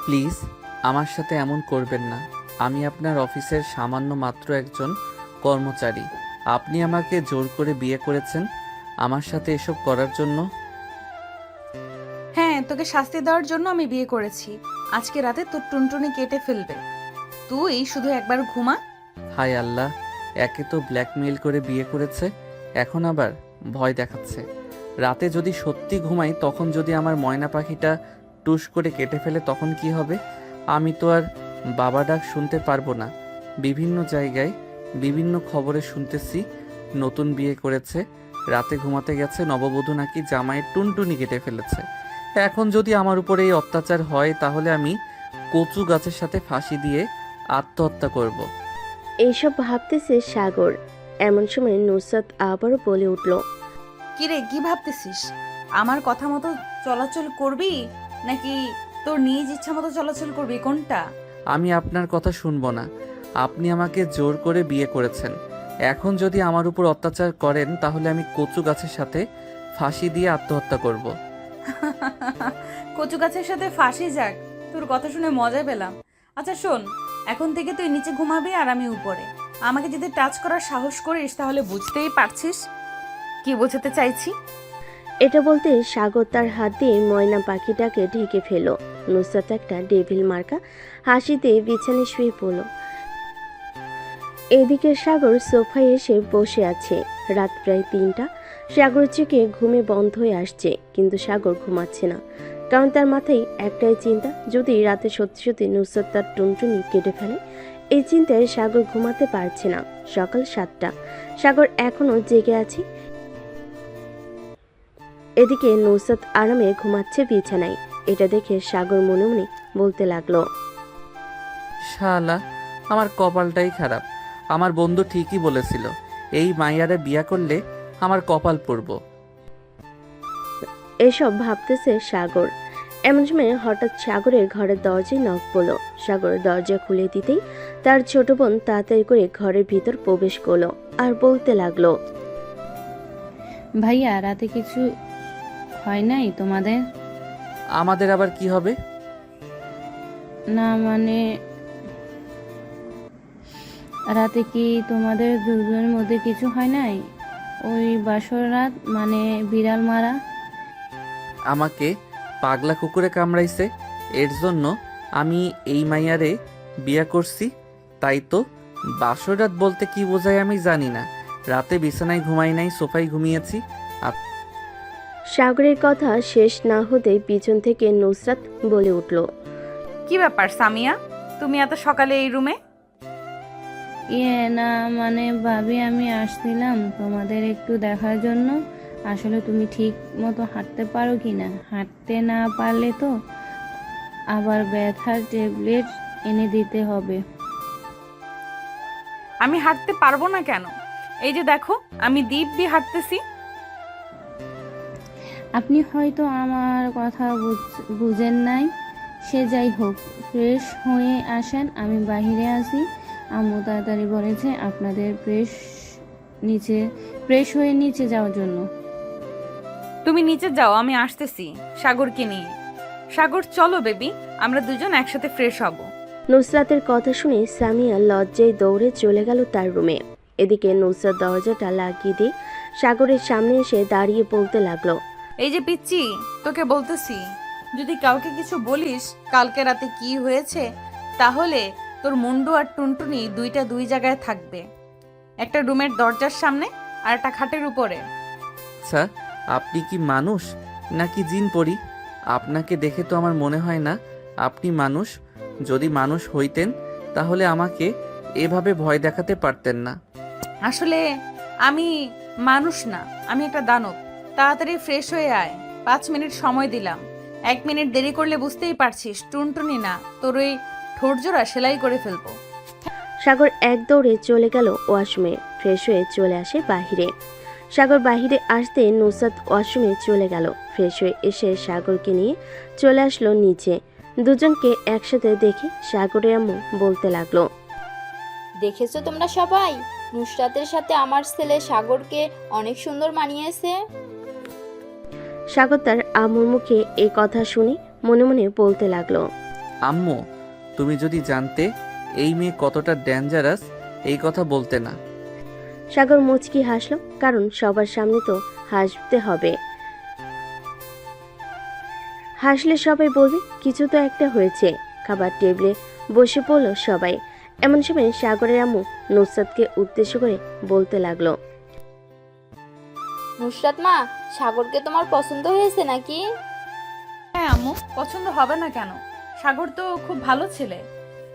Please আমার সাথে এমন করবেন না। আমি আপনার অফিসের সামান্য মাত্র একজন কর্মচারী। আপনি আমাকে জোর করে বিয়ে করেছেন আমার সাথে এসব করার জন্য। হ্যাঁ, তোকে শাস্তি দেওয়ার জন্য আমি বিয়ে করেছি। আজকে রাতে তোর টুনটুনি কেটে ফেলবে। তুই শুধু একবার ঘুমা। হায় আল্লাহ, একে তো ব্ল্যাকমেইল করে বিয়ে করেছে, এখন আবার ভয় দেখাচ্ছে। রাতে যদি সত্যি ঘুমাই তখন যদি আমার ময়না পাখিটা টুস করে কেটে ফেলে তখন কি হবে? আমি তো আর বাবা ডাক শুনতে পারবো না। বিভিন্ন জায়গায় বিভিন্ন খবরে শুনতেছি নতুন বিয়ে করেছে, রাতে ঘুমাতে গেছে, নববধূ নাকি জামাইয়ের টুনটুনি কেটে ফেলেছে। এখন যদি আমার উপরে এই অত্যাচার হয় তাহলে আমি কচু গাছের সাথে ফাঁসি দিয়ে আত্মহত্যা করব। এইসব ভাবতেছে সাগর। এমন সময় নুসরাত আবারও বলে উঠল, কিরে, কি ভাবতেছিস? আমার কথা মতো চলাচল করবি নাকি তোর নিজ ইচ্ছা মতো চলাচল করবি, কোনটা? আমি আপনার কথা শুনবো না। আপনি আমাকে জোর করে বিয়ে করেছেন, এখন যদি আমার উপর অত্যাচার করেন তাহলে আমি কচু গাছের সাথে ফাঁসি দিয়ে আত্মহত্যা করব। কচু গাছের সাথে ফাঁসি যাক, তোর কথা শুনে মজা পেলাম। আচ্ছা শোন, এখন থেকে তুই নিচে ঘুমাবি আর আমি উপরে। আমাকে যদি টাচ করার সাহস করিস তাহলে বুঝতেই পারছিস কি বোঝাতে চাইছি। এটা বলতে সাগর তার হাত দিয়ে ময়না পাখিটাকে ঢেকে ফেলো। নুসরাত একটা ডেভিল মার্কা হাসিতে বিছানায় শুয়ে পড়ল। এদিকে সাগর সোফায় এসে বসে আছে। রাত প্রায় 3টা। সাগরের চোখে ঘুমে বন্ধ হয়ে আসছে, কিন্তু সাগর ঘুমাচ্ছে না। কারণ তার মাথায় একটাই চিন্তা, যদি রাতে সত্যি সত্যি নুসরাত তার টুনটুনি কেটে ফেলে। এই চিন্তায় সাগর ঘুমাতে পারছে না। সকাল 7টা। সাগর এখনো জেগে আছে। এদিকে নুসরাত আরামে ঘুমাচ্ছে বিছানায়। এটা দেখে সাগর মনে মনে বলতে লাগলো, শালা, আমার কপালটাই খারাপ। আমার বন্ধু ঠিকই বলেছিল, এই মাইয়ারে বিয়া করলে আমার কপাল পড়ব। এসব ভাবতেছে সাগর। এমন সময় হঠাৎ সাগরের ঘরের দরজায় নক পড়ল। সাগর দরজা খুলে দিতেই তার ছোট বোন তাড়াতাড়ি করে ঘরের ভিতর প্রবেশ করলো আর বলতে লাগলো, ভাইয়া, রাতে কিছু হয় নাই তোমাদের? আমাদের আবার কি হবে? না মানে, রাতে কি তোমাদের দুজনের মধ্যে কিছু হয় নাই? ওই বাসর রাত, মানে বিড়াল মারা। আমাকে পাগলা কুকুরে কামড়াইছে, এর জন্য আমি এই মাইয়ারে বিয়া করছি। তাই তো, বাসরাত বলতে কি বোঝায় আমি জানি না। রাতে বিছানায় ঘুমাই নাই, সোফায় ঘুমিয়েছি। সাগরের কথা শেষ না হতেই পিছন থেকে নুসরাত বলে উঠল, কি ব্যাপার সামিয়া, তুমি এত সকালে এই রুমে? না মানে ভাবি, আমি আসছিলাম তোমাদের একটু দেখার জন্য। আসলে তুমি ঠিক মতো হাঁটতে পারো কি না। হাঁটতে না পারলে তো আবার ব্যথার ট্যাবলেট এনে দিতে হবে। আমি হাঁটতে পারবো না কেন? এই যে দেখো, আমি দিব্যি হাঁটতেছি। আপনি হয়তো আমার কথা বুঝেন নাই। সে যাই হোক, ফ্রেশ হয়ে আসেন, আমি বাইরে আছি। আম্মু তাড়াতাড়ি বলেছে আপনাদের ফ্রেশ হয়ে নিচে যাওয়ার জন্য। তুমি নিচে যাও, আমি আসতেছি সাগরকে নিয়ে। সাগর চলো বেবি, আমরা দুজন একসাথে ফ্রেশ হব। নুসরাতের কথা শুনে সামিয়া লজ্জায় দৌড়ে চলে গেল তার রুমে। এদিকে নুসরাত দরজাটা লাগিয়ে দিয়ে সাগরের সামনে এসে দাঁড়িয়ে বলতে লাগলো, এই যে পিচ্চি, তোকে বলতেছি, যদি কাউকে কিছু বলিস কালকে রাতে কি হয়েছে, তাহলে তোর মুন্ডু আর টুনটুনি দুইটা দুই জায়গায় থাকবে। একটা রুমের দরজার সামনে আর একটা খাটের উপরে। আচ্ছা, আপনি কি মানুষ নাকি জিন পরি? আপনাকে দেখে তো আমার মনে হয় না আপনি মানুষ। যদি মানুষ হইতেন তাহলে আমাকে এভাবে ভয় দেখাতে পারতেন না। আসলে আমি মানুষ না, আমি একটা দানব। তাড়াতাড়ি ফ্রেশ হয়ে আয়, 5 মিনিট সময় দিলাম। 1 মিনিট দেরি করলে বুঝতেই পারছিস টুনটুনি না, তোর ওই ঠোঁটজোড়া সেলাই করে ফেলবো। সাগর এক দৌড়ে চলে গেল ওয়াশরুমে। ফ্রেশ হয়ে চলে আসে বাহিরে। সাগর বাহিরে আসতে নুসরাত ওয়াশরুমে চলে গেল। ফ্রেশ হয়ে এসে সাগরকে নিয়ে চলে আসলো নিচে। দুজনকে একসাথে দেখে সাগরের আম্মু বলতে লাগলো, দেখেছো তোমরা সবাই, নুসরাতের সাথে আমার ছেলে সাগরকে অনেক সুন্দর মানিয়েছে। সাগর তার আম্মুর মুখে এই কথা শুনে মনে মনে বলতে লাগলো, আম্মু, তুমি যদি জানতে এই মেয়ে কতটা ডেঞ্জারাস, এই কথা বলতে না। সাগর মুচকি হাসলো, কারণ সবার সামনে তো হাসতে হবে। হাসলে সবাই বলবে কিছু তো একটা হয়েছে। খাবার টেবিলে বসে পড়লো সবাই। এমন সময় সাগরের আম্মু নুসরাতকে উদ্দেশ্য করে বলতে লাগলো, নুসরাত মা, সাগরকে তোমার পছন্দ হয়েছে নাকি? হ্যাঁ আম্মু, পছন্দ হবে না কেন? সাগর তো খুব ভালো ছেলে,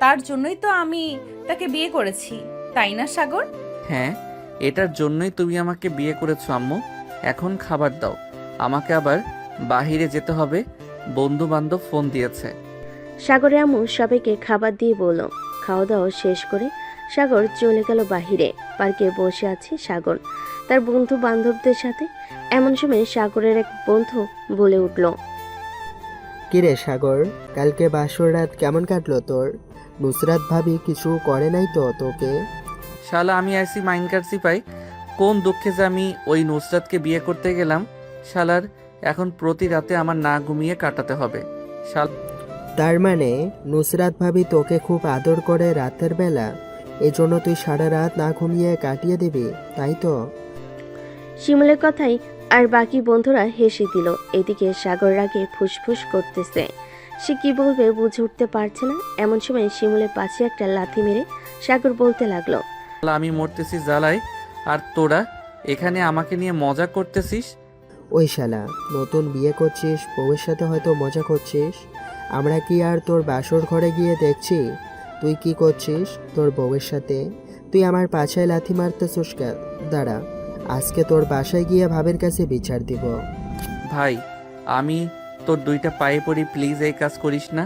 তার জন্যই তো আমি তাকে বিয়ে করেছি, তাই না সাগর? হ্যাঁ, এটার জন্যই তুমি আমাকে বিয়ে করেছো আম্মু। এখন খাবার দাও, আমাকে আবার বাহিরে যেতে হবে, বন্ধু বান্ধব ফোন দিয়েছে। সাগরের আম্মু সবাইকে খাবার দিয়ে বলল। খাওয়া দাওয়া শেষ করে সাগর চলে গেল বাহিরে। পার্কে বসে আছে সাগর তার বন্ধু বান্ধবদের সাথে। এমন সময় সাগরের এক বন্ধু বলে উঠল, কিরে সাগর, কালকে বাসর রাত কেমন কাটলো তোর? নুসরাত ভাবি কিছু করে নাই তো তোকে? শালা আমি আইসি মাইন্ড কাটছি পাই, কোন দুঃখে যে আমি ওই নুসরাতকে বিয়ে করতে গেলাম। শালার এখন প্রতি রাতে আমার না ঘুমিয়ে কাটাতে হবে। তার মানে নুসরাত ভাবি তোকে খুব আদর করে রাতের বেলা, এজন্য তুই সারা রাত না ঘুমিয়ে কাটিয়ে দিবি, তাই তো? শিমুলের কথাই আর বাকি বন্ধুরা হেসে দিল। এদিকে সাগর রাগে ফুসফুস করতেছে, সে কি বলবে বুঝে উঠতে পারছে না। এমন সময় শিমুলের পাশে একটা লাথি মেরে সাগর বলতে লাগলো, শালা আমি মরতেছি জ্বালায়, আর তোরা এখানে আমাকে নিয়ে মজা করতেছিস। ওই শালা, নতুন বিয়ে করছিস, বউয়ের সাথে হয়তো মজা করছিস। আমরা কি আর তোর বাসর ঘরে গিয়ে দেখছি তুই কি করছিস তোর বউয়ের সাথে? তুই আমার পাছায় লাথি মারতেছিস কেন? দাঁড়া, আজকে তোর বাসায় গিয়ে ভাবের কাছে বিচার দিব। ভাই, আমি তোর দুইটা পায়ে পড়ি, প্লিজ এই কাজ করিস না।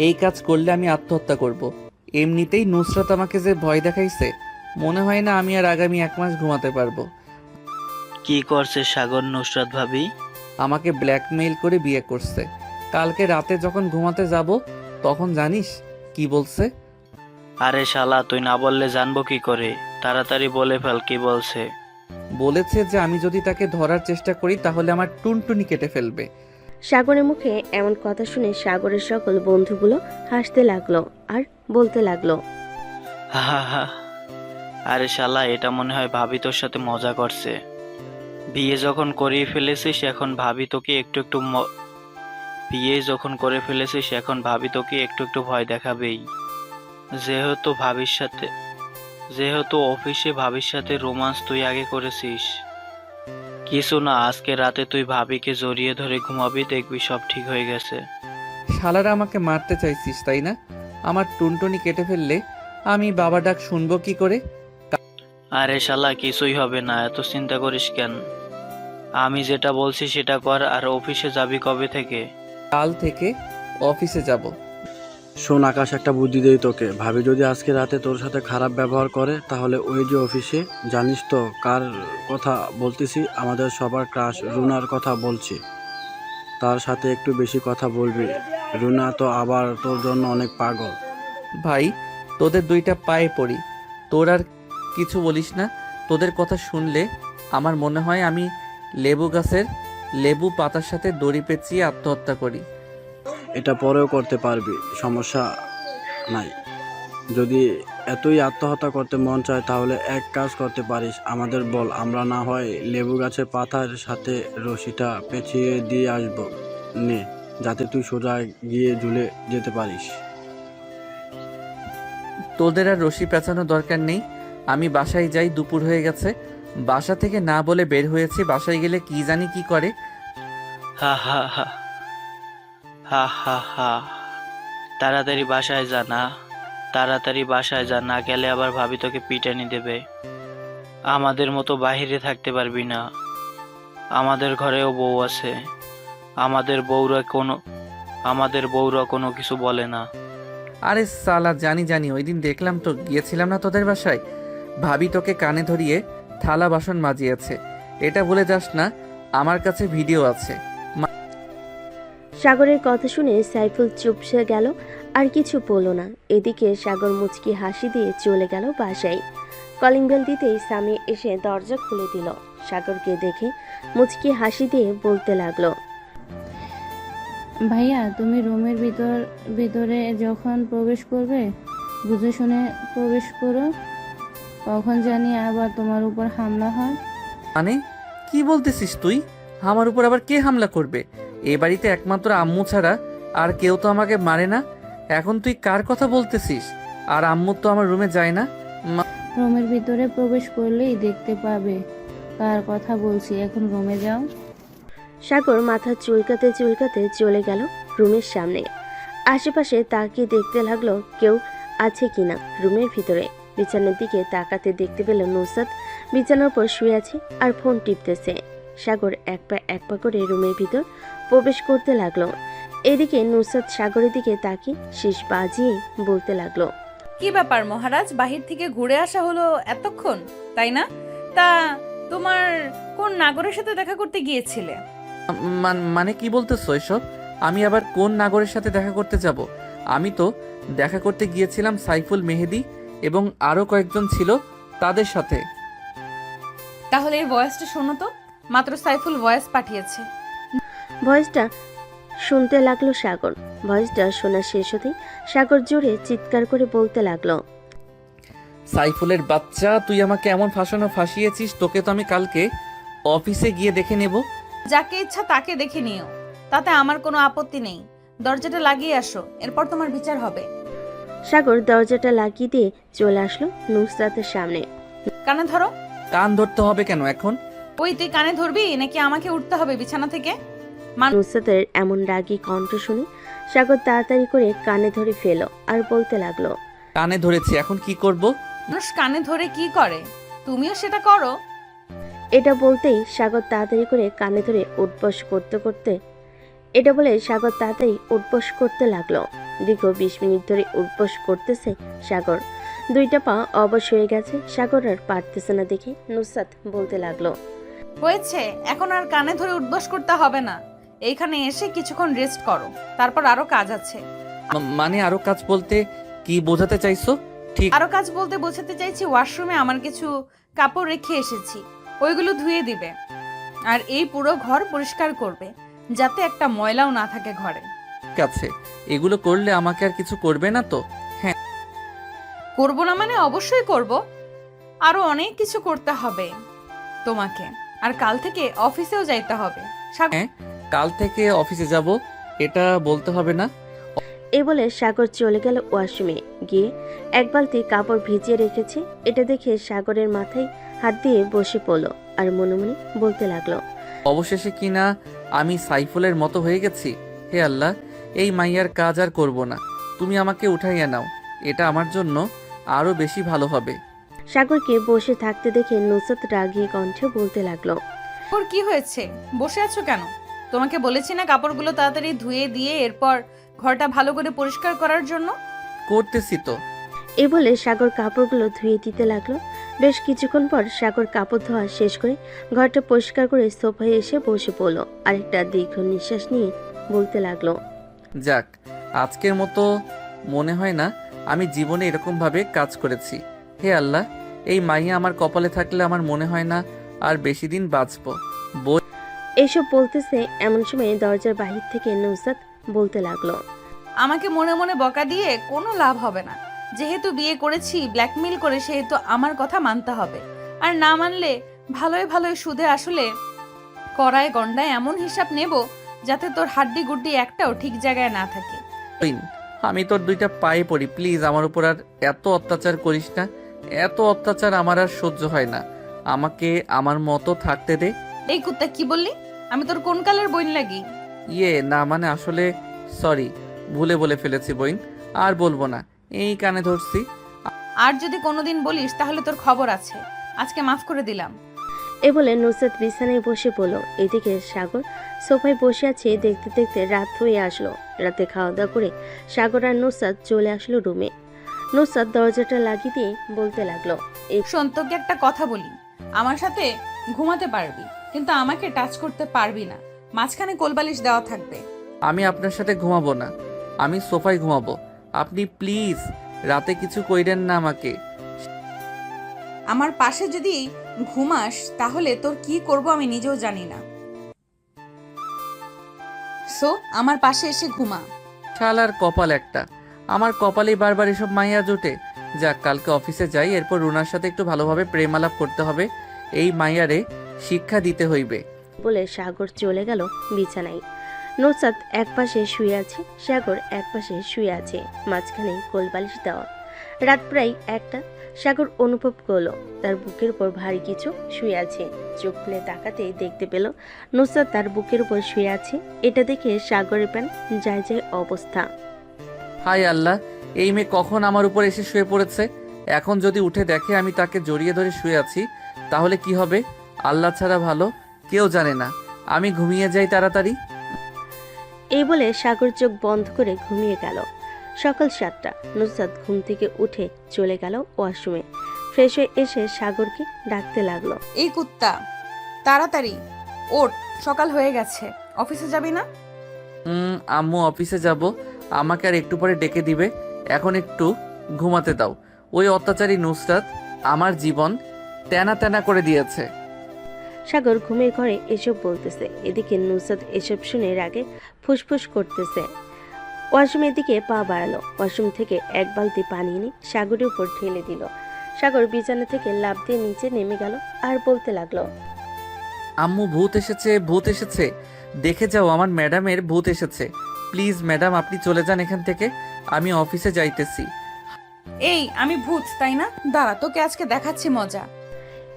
এই কাজ করলে আমি আত্মহত্যা করব। এমনিতেই নুসরাত আমাকে যে ভয় দেখাইছে, মনে হয় না আমি আর আগামী 1 মাস ঘুমাতে পারবো। কি করছে সাগর নুসরাত ভাবি? আমাকে ব্ল্যাকমেইল করে বিয়ে করছে। কালকে রাতে যখন ঘুমাতে যাব তখন জানিস কি বলছে? আরে শালা, তুই না বললে জানবো কি করে? তাড়াতাড়ি বলে ফেল, কি বলছে? বলেছে যে আমি যদি তাকে ধরার চেষ্টা করি তাহলে আমার টুনটুনি কেটে ফেলবে। সাগরের মুখে এমন কথা শুনে সাগরের সকল বন্ধুগুলো হাসতে লাগলো আর বলতে লাগলো, হা হা হা। আরে শালা, এটা মনে হয় ভাবি তোর সাথে মজা করছে। বিয়ে যখন করে ফেলেছিস এখন ভাবি তোকে একটু একটু বিয়ে যখন করে ফেলেছিস এখন ভাবি তোকে একটু একটু ভয় দেখাবেই। যেহেতু অফিসে ভাবির সাথে রোমান্স তুই আগে করেছিস। কিছু না, আজকে রাতে তুই ভাবিকে জড়িয়ে ধরে ঘুমাবি, দেখবি সব ঠিক হয়ে গেছে। শালারা আমাকে মারতে চাইছিস তাই না? আমার টুনটুনি কেটে ফেললে আমি বাবা ডাক শুনবো কি করে? আরে শালা, কিছুই হবে না, এত চিন্তা করিস কেন? আমি যেটা বলছি সেটা কর। আর অফিসে যাবি কবে থেকে? কাল থেকে অফিসে যাব। শোন আকাশ, একটা বুদ্ধি দেই তোকে। ভাবি যদি আজকে রাতে তোর সাথে খারাপ ব্যবহার করে তাহলে ওই যে অফিসে, জানিস তো কার কথা বলতেছি? আমাদের সবার ক্রাশ রুনার কথা বলছি। তার সাথে একটু বেশি কথা বলবি। রুনা তো আবার তোর জন্য অনেক পাগল। ভাই, তোদের দুইটা পায়ে পড়ি, তোর আর কিছু বলিস না। তোদের কথা শুনলে আমার মনে হয় আমি লেবু গাছের লেবু পাতার সাথে দড়ি পেঁচিয়ে আত্মহত্যা করি। এটা পরেও করতে পারবি, সমস্যা নাই। যদি এতই আত্মহত্যা করতে মন চায় তাহলে এক কাজ করতে পারিস, আমাদের বল, আমরা না হয় লেবু গাছের পাতার সাথে রশিটা পেঁচিয়ে দিয়ে আসবো নে, যাতে তুই সোজা গিয়ে ঝুলে যেতে পারিস। তোদের আর রশি পেঁচানো দরকার নেই, আমি বাসায় যাই, দুপুর হয়ে গেছে। বাসা থেকে না বলে বের হয়েছি, বাসায় গেলে কি জানি কি করে। হা হা হা হা হা হা। তাড়াতাড়ি বাসায় যা, না তাড়াতাড়ি বাসায় যা, না গেলে আবার ভাবি তোকে পিটানি দেবে। আমাদের মতো বাহিরে থাকতে পারবি না। আমাদের ঘরেও বউ আছে। আমাদের বউরা কোনো কিছু বলে না। আরে সালা, জানি জানি, ওই দিন দেখলাম তো, গিয়েছিলাম না তোদের বাসায়, ভাবি তোকে কানে ধরিয়ে থালা বাসন মাজিয়েছে। এটা বলে যাস না, আমার কাছে ভিডিও আছে। সাগরের কথা শুনে সাইফুল চুপসে গেল, আর কিছু বলল না। এদিকে সাগর মুচকি হাসি দিয়ে চলে গেল বাসায়। কলিং বেল দিতেই সামি এসে দরজা খুলে দিল। সাগরকে দেখে মুচকি হাসি দিয়ে বলতে লাগলো, ভাইয়া তুমি রুমের ভিতরে যখন প্রবেশ করবে বুঝে শুনে প্রবেশ করো, কখন জানি আবার তোমার উপর হামলা হয়। মানে কি বলতেছিস তুই? আমার উপর আবার কে হামলা করবে? এ বাড়িতে একমাত্র আম্মু ছাড়া আর কেউ তো আমাকে মারে না। এখন তুই কার কথা বলতেছিস? আর আম্মু তো আমার রুমে যায় না। রুমের ভিতরে প্রবেশ করলেই দেখতে পাবে কার কথা বলছি। এখন রুমে যাও। সাগর মাথা চুলকাতে চুলকাতে চলে গেল রুমের সামনে। আশেপাশে তাকিয়ে দেখতে লাগলো কেউ আছে কিনা রুমের ভিতরে। বিছানার দিকে তাকাতে দেখতে পেল নুসরাত বিছানার উপর শুয়ে আছে আর ফোন টিপতেছে। সাগর এক পা করে রুমের ভিতর প্রবেশ করতে লাগলো। এদিকে নুসরাত সাগরের দিকে তাকিয়ে শীষ বাজিয়ে বলতে লাগলো, কি ব্যাপার মহারাজ, বাহির থেকে ঘুরে আসা হলো এতক্ষণ, তাই না? তা তোমার কোন নাগরের সাথে দেখা করতে গিয়েছিলে? মানে কি বলতেছো এসব? আমি আবার কোন নাগরের সাথে দেখা করতে যাব? আমি তো দেখা করতে গিয়েছিলাম সাইফুল, মেহেদি এবং আরো কয়েকজন ছিল তাদের সাথে। তাহলে এই ভয়েসটা শোনো তো, মাত্র সাইফুল ভয়েস পাঠিয়েছে। ভয়েসটা শুনতে লাগলো সাগর। ভয়েসটা শোনা শেষ হতেই সাগর জোরে চিৎকার করে বলতে লাগলো, সাইফুলের বাচ্চা, তুই আমাকে এমন ফাঁসিয়েছিস, তোকে তো আমি কালকে অফিসে গিয়ে দেখে নেব। যাকে ইচ্ছা তাকে দেখে নিও, তাতে আমার কোনো আপত্তি নেই। দরজাটা লাগিয়ে আসো, এরপর তোমার বিচার হবে। সাগর দরজাটা লাগিয়ে দিয়ে চলে আসলো নুসরাতের সামনে। কানে ধরো। কান ধরতে হবে কেন এখন? ওই তুই কানে ধরবি নাকি আমাকে উঠতে হবে বিছানা থেকে? নুসরাতের এমন রাগী কণ্ঠ শুনে সাগর তাড়াতাড়ি করে কানে ধরে ফেল আর বলতে লাগলো, কানে ধরেছি, এখন কি করব? মানুষ কানে ধরে কি করে, তুমিও সেটা করো। এটা বলতেই সাগর তাড়াতাড়ি করে কানে ধরে উঠবস করতে লাগলো। দীর্ঘ 20 মিনিট ধরে উঠবস করতেছে সাগর। দুইটা পা অবশ হয়ে গেছে, সাগর আর পারতেছে না দেখে নুসরাত বলতে লাগলো, হয়েছে, এখন আর কানে ধরে উঠবস করতে হবে না। এইখানে এসে কিছুক্ষণ রেস্ট করো, তারপর আরো কাজ আছে। মানে আরো কাজ বলতে কি বোঝাতে চাইছো? ঠিক আরো কাজ বলতে বোঝাতে চাইছি, ওয়াশরুমে আমার কিছু কাপড় রেখে এসেছি, ওইগুলো ধুয়ে দিবে। আর এই পুরো ঘর পরিষ্কার করবে, যাতে একটা ময়লাও না থাকে ঘরে। আছে, এগুলো করলে আমাকে আর কিছু করবে না তো? করবো না মানে অবশ্যই করব। আরো অনেক কিছু করতে হবে তোমাকে, আর কাল থেকে অফিসেও যাইতে হবে। হ্যাঁ, কাল থেকে অফিসে যাব, এটা বলতে হবে না। এই বলে সাগর চলে গেল ওয়াশরুমে। গিয়ে এক বালতি কাপড় ভিজিয়ে রেখেছে। এটা দেখে সাগরের মাথায় হাত দিয়ে বসে পড়লো আর মনে মনে বলতে লাগলো, অবশেষে কিনা আমি সাইফুলের মতো হয়ে গেছি। হে আল্লাহ, এই মাইয়ার কাজ আর করব না, তুমি আমাকে উঠাইয়া নাও, এটা আমার জন্য আরো বেশি ভালো হবে। সাগরকে বসে থাকতে দেখে নুসরাত রাগী কণ্ঠে বলতে লাগলো, ওর কি হয়েছে, বসে আছো কেন? তোমাকে বলেছি না কাপড়গুলো তাড়াতাড়ি ধুয়ে দিয়ে এরপর ঘরটা ভালো করে পরিষ্কার করার জন্য? করতেছি তো। এই বলে সাগর কাপড়গুলো ধুয়ে দিতে লাগলো। বেশ কিছুক্ষণ পর সাগর কাপড় ধোয়া শেষ করে ঘরটা পরিষ্কার করে সোফায় এসে বসে পড়লো। আরেকটা দীর্ঘ নিঃশ্বাস নিয়ে বলতে লাগলো, যাক, আজকের মতো মনে হয় না আমি জীবনে এরকম ভাবে কাজ করেছি। হে আল্লাহ, এই মাইয়া আমার কপালে থাকলে আমার মনে হয় না আর বেশি দিন বাঁচবো। এইসব বলতেছে এমন সময় দরজার বাহির থেকে নুসরাত বলতে লাগলো, আমাকে মনে মনে বকা দিয়ে কোনো লাভ হবে না। যেহেতু বিয়ে করেছি ব্ল্যাকমেল করে, সেহেতু আমার কথা মানতে হবে। আর না মানলে ভালোই সুদে আসলে কড়ায় গন্ডায় এমন হিসাব নেব যাতে তোর হাড্ডি গুড্ডি একটাও ঠিক জায়গায় না থাকে। আমি তোর দুইটা পায়ে পড়ি, প্লিজ আমার উপর আর এত অত্যাচার করিস না। এত অত্যাচার আমার আর সহ্য হয় না, আমাকে আমার মতো থাকতে দে। এই কুত্তা, কি বললি? আমি তোর কোন কালের বইন লাগি? না মানে আসলে সরি, ভুলে বলে ফেলেছি বইন, আর বলবো না, এই কানে ধরছি। আর যদি কোনোদিন বলিস তাহলে তোর খবর আছে। আজকে মাফ করে দিলাম। এ বলে নুসরাত বিছানায় বসে পড়লো। এদিকে সাগর সোফায় বসে আছে। দেখতে দেখতে রাত হয়ে আসলো। রাতে খাওয়া দাওয়া করে সাগর আর নুসরাত চলে আসলো রুমে। নুসরাত দরজাটা লাগিয়ে দিয়ে বলতে লাগলো, শোন, তোকে একটা কথা বলি, আমার সাথে ঘুমাতে পারবি, কিন্তু আমাকে টাচ করতে পারবি না। মাঝখানে কোলবালিশ দেওয়া থাকবে। আমি আপনার সাথে ঘুমাবো না, আমি সোফায় ঘুমাবো। আপনি প্লিজ রাতে কিছু কইরেন না আমাকে। আমার পাশে যদি ঘুমাস তাহলে তোর কি করব আমি নিজেও জানি না। সো আমার পাশে এসে ঘুমা। শালার কপাল একটা, আমার কপালেই বারবার এসব মাইয়া জোটে। যাক, কালকে অফিসে যাই, এরপর রুনার সাথে একটু ভালোভাবে প্রেম আলাপ করতে হবে। এই মাইয়ারে শিক্ষা দিতে হইবে। বলে সাগর চলে গেল বিছানায়। নুসরাত একপাশে শুয়ে আছে, সাগর একপাশে শুয়ে আছে, মাঝখানে কোলবালিশ দেওয়া। রাত প্রায় 1টা। সাগর অনুভব করলো তার বুকের উপর ভারী কিছু শুয়ে আছে। চোখ খুলে তাকাতেই দেখতে পেল নুসরাত তার বুকের উপর শুয়ে আছে। এটা দেখে সাগরের প্রাণ যায় যায় অবস্থা। হায় আল্লাহ, এই মেয়ে কখন আমার উপর এসে শুয়ে পড়েছে। এখন যদি উঠে দেখে আমি তাকে জড়িয়ে ধরে শুয়ে আছি, তাহলে কি হবে? আল্লাহ ছাড়া ভালো কেউ জানে না। আমি ঘুমিয়ে যাই তাড়াতাড়ি। এই বলে সাগর চোখ বন্ধ করে ঘুমিয়ে গেল। সকাল 7টা। নুসরাত ঘুম থেকে উঠে চলে গেল ওয়াশরুমে। ফ্রেশ হয়ে এসে সাগরকে ডাকতে লাগলো। এই কুত্তা, তাড়াতাড়ি ওঠ, সকাল হয়ে গেছে, অফিসে যাবি না? আম্মু অফিসে যাব, আমাকে আর একটু পরে ডেকে দিবে। এখন একটু ঘুমাতে দাও। ওই অত্যাচারী নুসরাত আমার জীবন তেনা তেনা করে দিয়েছে। সাগর ঘুমের ঘরে এসব বলতেছে, এদিকে নুসরাত এসব শুনে রাগে ফুসফুস করতেছে। ওয়াশরুমের দিকে পা বাড়ালো। ওয়াশরুম থেকে এক বালতি পানি এনে সাগরের উপর ঢেলে দিল। সাগর বিছানা থেকে লাফ দিয়ে নিচে নেমে গেল আর বলতে লাগলো, আম্মু ভূত এসেছে, ভূত এসেছে, দেখে যাও আমার ম্যাডামের ভূত এসেছে। প্লিজ ম্যাডাম, আপনি চলে যান এখান থেকে, আমি অফিসে যাইতেছি। এই আমি ভূত তাই না? দাঁড়া, তোকে আজকে দেখাচ্ছি মজা।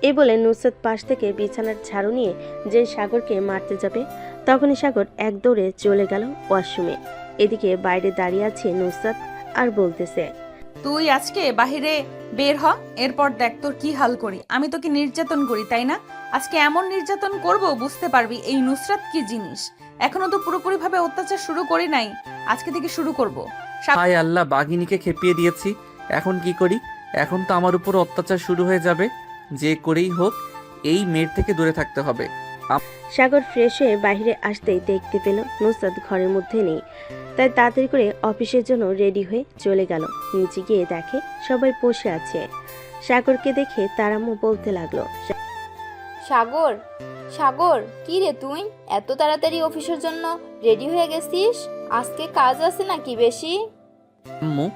এই বলে নুসরাত পাশ থেকে বিছানার ঝাড়ু নিয়ে যে সাগরকে মারতে যাবে, তখনই সাগর এক দৌড়ে চলে গেল ওয়াশরুমে। এদিকে বাইরে দাঁড়িয়ে আছে নুসরাত আর বলতেছে, তুই আজকে বাহিরে বের হ, এরপর দেখ তোর কি হাল করি। আমি তোকে নির্যাতন করি তাই না? আজকে এমন নির্যাতন করব বুঝতে পারবি এই নুসরাত কি জিনিস। এখনো তো পুরোপুরি ভাবে অত্যাচার শুরু করি নাই, আজকে থেকে শুরু করব। হায় আল্লাহ, বাঘিনীকে খেপিয়ে দিয়েছি, এখন কি করি? এখন তো আমার উপর অত্যাচার শুরু হয়ে যাবে। যে করেই হোক এই মেয়ের থেকে দূরে থাকতে হবে। সাগর ফ্রেশ হয়ে বাইরে আসতেই দেখতে পেল নুসরাত ঘরের মধ্যে নেই। তাই তাড়াতাড়ি করে অফিসের জন্য রেডি হয়ে চলে গেল। নিচে গিয়ে দেখে সবাই বসে আছে। সাগরকে দেখে তার আম্মু বলতে লাগলো, সাগর, সাগর, কি রে তুই এত তাড়াতাড়ি অফিসের জন্য রেডি হয়ে গেছিস? আজকে কাজ আছে নাকি বেশি? আম্মু,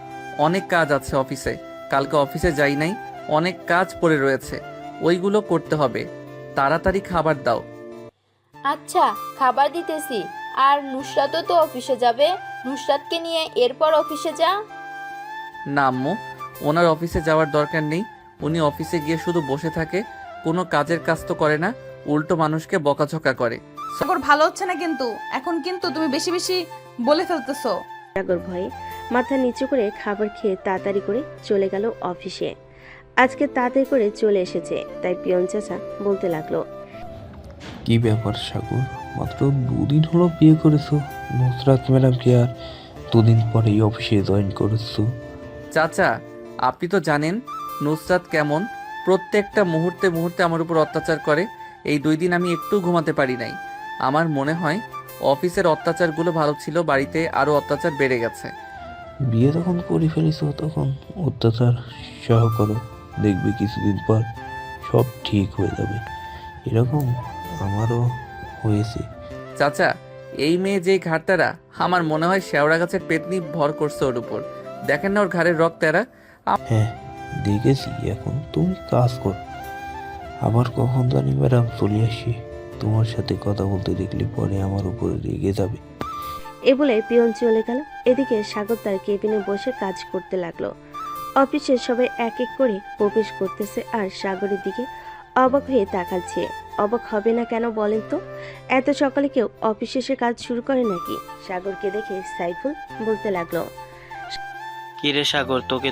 অনেক কাজ আছে অফিসে, কালকে অফিসে যাই নাই, অনেক কাজ পড়ে রয়েছে, ওইগুলো করতে হবে। তাড়াতাড়ি খাবার দাও। আচ্ছা, খাবার দিতেছি। আর নুসরাতও তো অফিসে যাবে, নুসরাতকে নিয়ে এরপর অফিসে যা। না আম্মু, ওনার অফিসে যাওয়ার দরকার নেই। উনি অফিসে গিয়ে শুধু বসে থাকে, কোনো কাজের কাজ তো করে না, উল্টো মানুষকে বকাঝকা করে। সাগর ভালো হচ্ছে না কিন্তু, এখন কিন্তু তুমি বেশি বেশি বলে ফেলতেছো। সাগর ভয়ে মাথা নিচু করে খাবার খেয়ে তাড়াতাড়ি করে চলে গেল অফিসে। আজকে তাড়াতাড়ি করে চলে এসেছে, তাই পিয়ন চাচা বলতে লাগলো, কি ব্যাপার সাগর, মাত্র 2 দিন হলো বিয়ে করেছো, নুসরাত ম্যাডামকে আর 2 দিন পরেই অফিসে জয়েন করেছো। চাচা, আপনি তো জানেন নুসরাত কেমন, প্রত্যেকটা মুহূর্তে মুহূর্তে আমার উপর অত্যাচার করে। এই 2 দিন আমি একটু ঘুমাতে পারি নাই। আমার মনে হয় অফিসের অত্যাচারগুলো ভালো ছিল, বাড়িতে আরও অত্যাচার বেড়ে গেছে। বিয়ে যখন করে ফেলেছো তখন অত্যাচার সহ করো, দেখবে কিছুদিন পর সব ঠিক হয়ে যাবে। এরকম আমারও হয়েছে। চাচা, এই মেয়ে যেই ঘাটতারা, আমার মনে হয় শেওড়া গাছের পেতনি ভর করছে ওর উপর। দেখেন না ওর ঘাড়ের রক্ত তেরা। হ্যাঁ দেখেছি, এখন তুমি কাজ কর, আবার কখন জানি ম্যাডাম চলে আসি, তোমার সাথে কথা বলতে দেখলে পরে আমার উপরে রেগে যাবে। এ বলে পিয়ন চলে গেল। এদিকে সাগর তার কেবিনে বসে কাজ করতে লাগলো। অফিসে সবাই এক এক করে প্রবেশ করতেছে আর সাগরের দিকে অবাক হয়ে তাকাচ্ছে। অবাক হবে না কেন বলেন তো? এত সকালে কেউ অফিস শেষে কাজ শুরু করে নাকি? সাগরকে দেখে সাইফুল বলতে লাগলো, কিরে সাগর, তোকে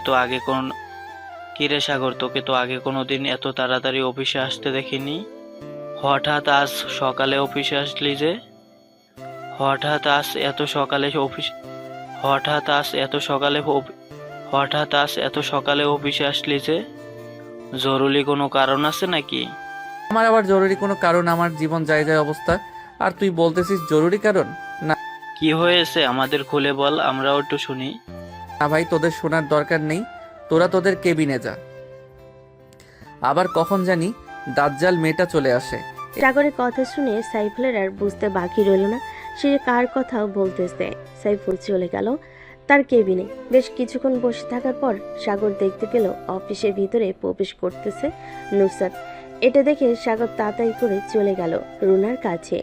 তো আগে কোনোদিন এত তাড়াতাড়ি অফিসে আসতে দেখিনি। হঠাৎ আজ সকালে অফিসে আসলি যে? হঠাৎ আজ এত সকালে অফিসে আসলি যে? জরুরি কোনো কারণ আছে নাকি? আমার আবার জরুরি কোনো কারণ? আমার জীবন যায় যায় অবস্থা, আর তুই বলতেছিস জরুরি কারণ? না কি হয়েছে আমাদের খুলে বল, আমরাও একটু শুনি। না ভাই, তোদের শোনার দরকার নেই, তোরা তোদের কেবিনে যা। আবার কখন জানি দাজ্জাল মেয়েটা চলে আসে। সাগরের কথা শুনে সাইফুলের আর বুঝতে বাকি রইল না সে কার কথা বলতেছে। সাইফুল চলে গেল তার কেবিনে। বেশ কিছুক্ষণ বসে থাকার পর সাগর দেখতে পেল অফিসের ভিতরে প্রবেশ করতেছে নুসরাত। এটা দেখে সাগর তাড়াতাড়ি করে চলে গেল রুনার কাছে।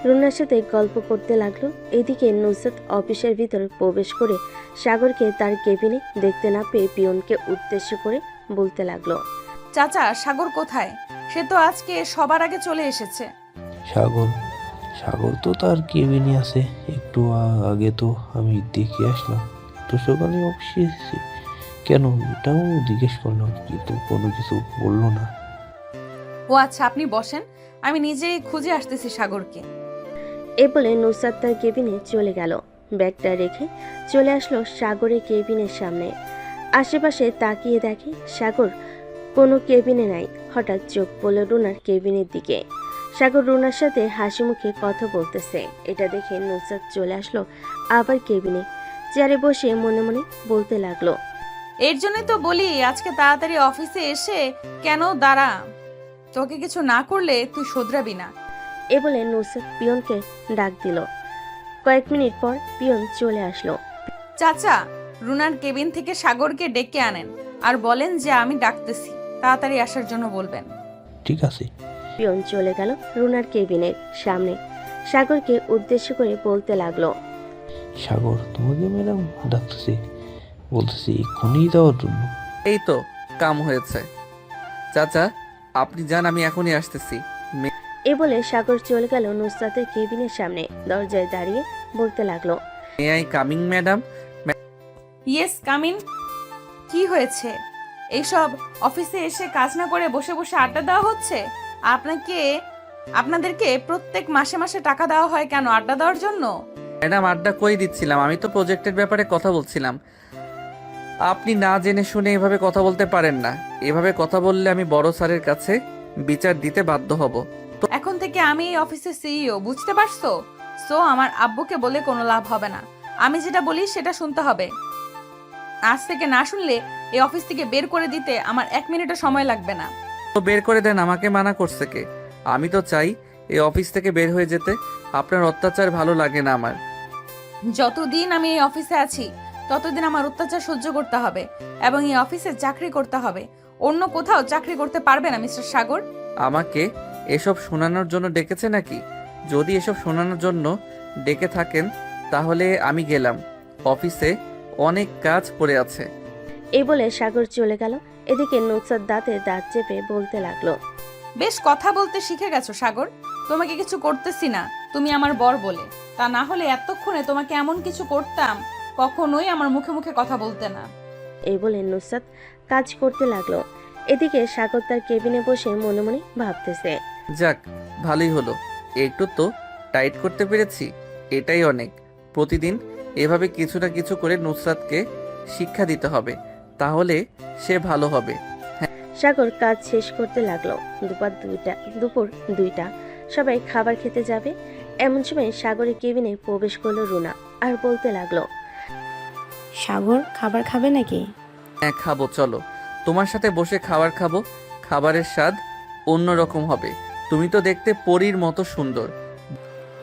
রুনার সাথে গল্প করতে লাগলো। এদিকে নুসরাত অফিসের ভিতর প্রবেশ করে সাগরকে তার কেবিনে দেখতে না পেয়ে পিয়নকে উদ্দেশ্য করে বলতে লাগলো, চাচা, সাগর কোথায়? সে তো আজকে সবার আগে চলে এসেছে। সাগর সাগর তো তার কেবিনে আছে। একটু আগে তো আমি দেখে আসলাম। তো সকালে অফিসে এসেছি কেন এটাও জিজ্ঞেস করলাম, কিন্তু কোনো কিছু বললো না। ও আচ্ছা, আপনি বসেন, আমি নিজেই খুঁজে আসতেছি সাগরকে। এ বলে নুসরাত তার কেবিনে চলে গেল। ব্যাগটা রেখে চলে আসলো সাগরের কেবিনের সামনে। আশেপাশে তাকিয়ে দেখে সাগর কোনো কেবিনে নাই। হঠাৎ চোখ পড়ল রুনার কেবিনের দিকে। সাগর রুনার সাথে হাসি মুখে কথা বলতেছে। এটা দেখে নুসরাত চলে আসলো আবার কেবিনে। চেয়ারে বসে মনে মনে বলতে লাগলো, এর জন্যই তো বলি আজকে তাড়াতাড়ি অফিসে এসে কেন দাঁড়া, তোকে কিছু না করলে তুই শোধরাবি না। এ বলে নুসরাত পিয়নকে ডাক দিল। কয়েক মিনিট পর পিয়ন চলে আসলো। চাচা, রুনার কেবিন থেকে সাগরকে ডেকে আনেন আর বলেন যে আমি ডাকতেছি, তাড়াতাড়ি আসার জন্য বলবেন। ঠিক আছে। পিয়ন চলে গেল রুনার কেবিনের সামনে। সাগরকে উদ্দেশ্য করে বলতে লাগলো, সাগর তোমাকে ম্যাডাম ডাকতেছি, বলতেছি এক্ষুনি যাওয়ার জন্য। এই তো কাম হয়েছে। চাচা আপনি যান, আমি এখনই আসতেছি। এ বলে সাগর চলে গেল নুসরাতের কেবিনের সামনে। দরজায় দাঁড়িয়ে বলতে লাগলো, may I coming madam? Yes, come in. কি হয়েছে? এইসব অফিসে এসে কাজ না করে বসে বসে আড্ডা দেওয়া হচ্ছে? আপনাদেরকে প্রত্যেক মাসে মাসে টাকা দেওয়া হয় কেন? আড্ডা দেওয়ার জন্য? ম্যাডাম আড্ডা কই দিচ্ছিলাম, আমি তো প্রজেক্টের ব্যাপারে কথা বলছিলাম। আপনি না জেনে শুনে এভাবে কথা বলতে পারেন না। এভাবে কথা বললে আমি বড় স্যারের কাছে বিচার দিতে বাধ্য হব। এখন থেকে আমি এই অফিসের সিইও, বুঝতে পারছো? সো আমার আব্বুকে বলে কোনো লাভ হবে না। আমি যেটা বলি সেটা শুনতে হবে। আজ থেকে না শুনলে এই অফিস থেকে বের করে দিতে আমার 1 মিনিটও সময় লাগবে না। তো বের করে দেন, আমাকে মানা করছে কে? আমি তো চাই এই অফিস থেকে বের হয়ে যেতে। আপনার অত্যাচার ভালো লাগে না আমার। যতদিন আমি এই অফিসে আছি ততদিন আমার অত্যাচার সহ্য করতে হবে এবং এই অফিসে চাকরি করতে হবে। অন্য কোথাও চাকরি করতে পারবে না মিস্টার সাগর। আমাকে এসব শোনানোর জন্য ডেকেছে নাকি? যদি এসব শোনানোর জন্য ডেকে থাকেন তাহলে আমি গেলাম। অফিসে অনেক কাজ পড়ে আছে। এই বলে সাগর চলে গেল। এদিকে নুসরাত দাঁতে দাঁত চেপে বলতে লাগলো, বেশ কথা বলতে শিখে গেছো সাগর। তোমাকে কিছু করতেছি না, তুমি আমার বর বলে। তা না হলে এতক্ষণে তোমাকে এমন কিছু করতাম, কখনোই আমার মুখে মুখে কথা বলতে না। এই বলে নুসরাত কাজ করতে লাগলো। এদিকে সাগর তার কেবিনে বসে মনে মনে ভাবতেছে, যাক ভালোই হলো, একটু তো টাইট করতে পেরেছি, এটাই অনেক। প্রতিদিন এভাবে কিছু না কিছু করে নুসরাতকে শিক্ষা দিতে হবে, তাহলে সে ভালো হবে। সাগর কাজ শেষ করতে লাগলো। দুপুর 2টা। সবাই খাবার খেতে যাবে। এমন সময় সাগরের কেবিনে প্রবেশ করলো রুনা আর বলতে লাগলো, সাগর খাবার খাবে নাকি? হ্যাঁ খাবো, চলো তোমার সাথে বসে খাবার খাবো। খাবারের স্বাদ অন্যরকম হবে। তুমি তো দেখতে পরীর মতো সুন্দর।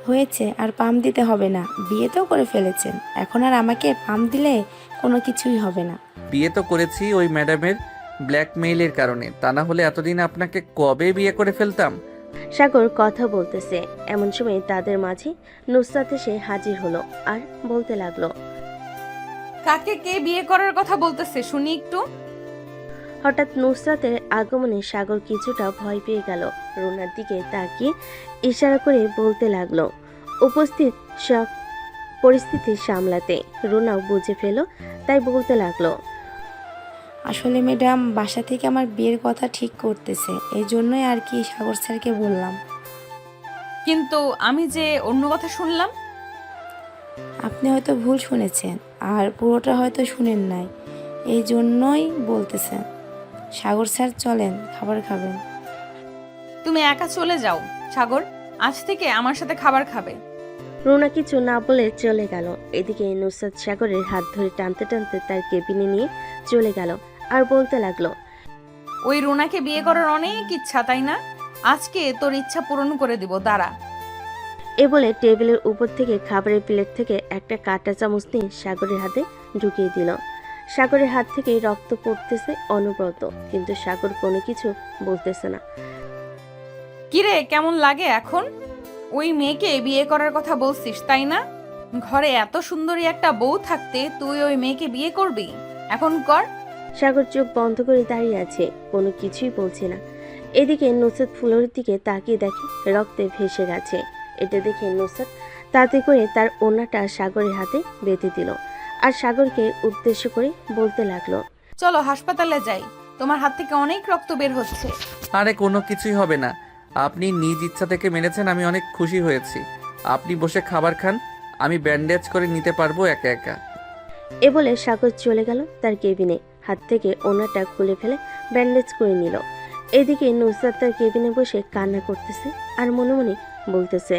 হয়েছে, আর পাম দিতে হবে না, বিয়ে তো করে ফেলেছেন, এখন আর আমাকে পাম দিলে কোনো কিছুই হবে না। বিয়ে তো করেছি ওই ম্যাডামের ব্ল্যাকমেইলের কারণে, তা না হলে এতদিন আপনাকে কবে বিয়ে করে ফেলতাম। সাগর কথা বলতেছে। এমন সময় তাদের মাঝে নুসরাত এসে হাজির হলো আর বলতে লাগলো, কাকে কে বিয়ে করার কথা বলতেছে শুনি একটু। হঠাৎ নুসরাতের আগমনে সাগর কিছুটা ভয় পেয়ে গেল। রুনার দিকে তাকিয়ে ইশারা করে বলতে লাগলো। উপস্থিত সব পরিস্থিতি সামলাতে রুনাও বুঝে ফেল, তাই বলতে লাগলো, আসলে ম্যাডাম বাসা থেকে আমার বিয়ের কথা ঠিক করতেছে, এই জন্যই আর কি সাগর স্যারকে বললাম। কিন্তু আমি যে অন্য কথা শুনলাম। আপনি হয়তো ভুল শুনেছেন আর পুরোটা হয়তো শুনেন নাই, এই জন্যই বলতেছেন। সাগর স্যার চলেন খাবার খাবেন। তুমি একা চলে যাও সাগর, আজ থেকে আমার সাথে খাবার খাবে। রুনা কিছু না বলে চলে গেল। এদিকে নুসরাত সাগরের হাত ধরে টানতে টানতে তার কেবিনে নিয়ে চলে গেল আর বলতে লাগলো, ওই রুনাকে বিয়ে করার অনেক ইচ্ছা, তাই না? আজকে তোর ইচ্ছা পূরণ করে দিব, দাঁড়া। এ বলে টেবিলের উপর থেকে খাবারের প্লেট থেকে একটা কাঁটা চামচ নিয়ে সাগরের হাতে ঢুকিয়ে দিল। সাগরের হাত থেকে রক্ত পড়তেছে অনবরত, কিন্তু সাগর কোনো কিছু বলতেছে না। কিরে, কেমন লাগে এখন? ওই মেয়েকে বিয়ে করার কথা বলছিস তাই না? ঘরে এত সুন্দরী একটা বউ থাকতে তুই ওই মেয়েকে বিয়ে করবি? এখন কর। সাগর চোখ বন্ধ করে দাঁড়িয়ে আছে, কোনো কিছুই বলছে না। এদিকে নুসরাত ফুলের দিকে তাকিয়ে দেখে রক্তে ভেসে গেছে। এটা দেখে নুসরাত তাড়াতাড়ি করে তার ওড়নাটা সাগরের হাতে বেঁধে দিল আর সাগরকে উদ্দেশ্য করে বলতে লাগলো, চলো হাসপাতালে যাই, তোমার হাত থেকে অনেক রক্ত বের হচ্ছে। আরে কোনো কিছুই হবে না, আপনি নিজ ইচ্ছা থেকে মেরেছেন, আমি অনেক খুশি হয়েছি। আপনি বসে খাবার খান, আমি ব্যান্ডেজ করে নিতে পারবো একা একা। এ বলে সাগর চলে গেল তার কেবিনে, হাত থেকে ওড়নাটা খুলে ফেলে ব্যান্ডেজ করে নিল। এদিকে নুসরাত তার কেবিনে বসে কান্না করতেছে আর মনে মনে বলতেছে,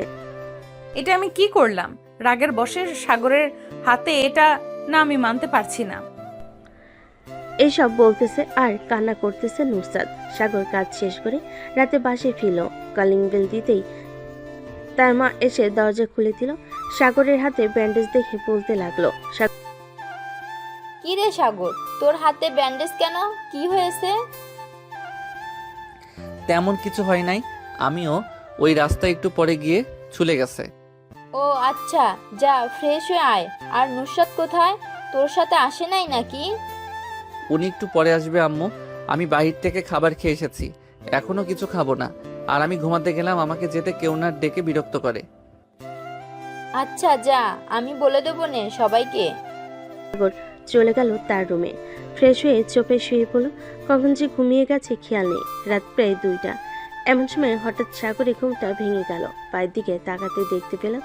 এটা আমি কি করলাম? রাগের বশে সাগরের হাতে এটা না, আমি মানতে পারছি না। এইসব বলতেছে আর কান্না করতেছে নুসরাত। সাগর কাজ শেষ করে রাতে বাসায় ফিরল। কলিং বেল দিতেই তার মা এসে দরজা খুলে দিল। সাগরের হাতে ব্যান্ডেজ দেখে বলতে লাগলো, কি রে সাগর, তোর হাতে ব্যান্ডেজ কেন? কি হয়েছে? তেমন কিছু হয় নাই, আমিও ওই রাস্তায় একটু পরে গিয়ে ছুলে গেছে। ও আচ্ছা, যা ফ্রেশ হয়ে আয়। আর নুসরাত কোথায়? তোর সাথে আসে নাই নাকি? উনি একটু পরে আসবে আম্মু, আমি বাহির থেকে খাবার খেয়ে এসেছি, এখনো কিছু খাবো না। আর আমি ঘুমাতে গেলাম, আমাকে যেতে কেউ না ডেকে বিরক্ত করে। আচ্ছা যা, আমি বলে দেবো নে সবাইকে। চলে গেল তার রুমে। ফ্রেশ হয়ে চোপে শুয়ে পড়ল। কখন যে ঘুমিয়ে গেছে খেয়াল নেই। রাত প্রায় 2টা। এমন সময় হঠাৎ সাগরের ঘুমটা ভেঙে গেল। পায়ের দিকে তাকাতে দেখতে পেল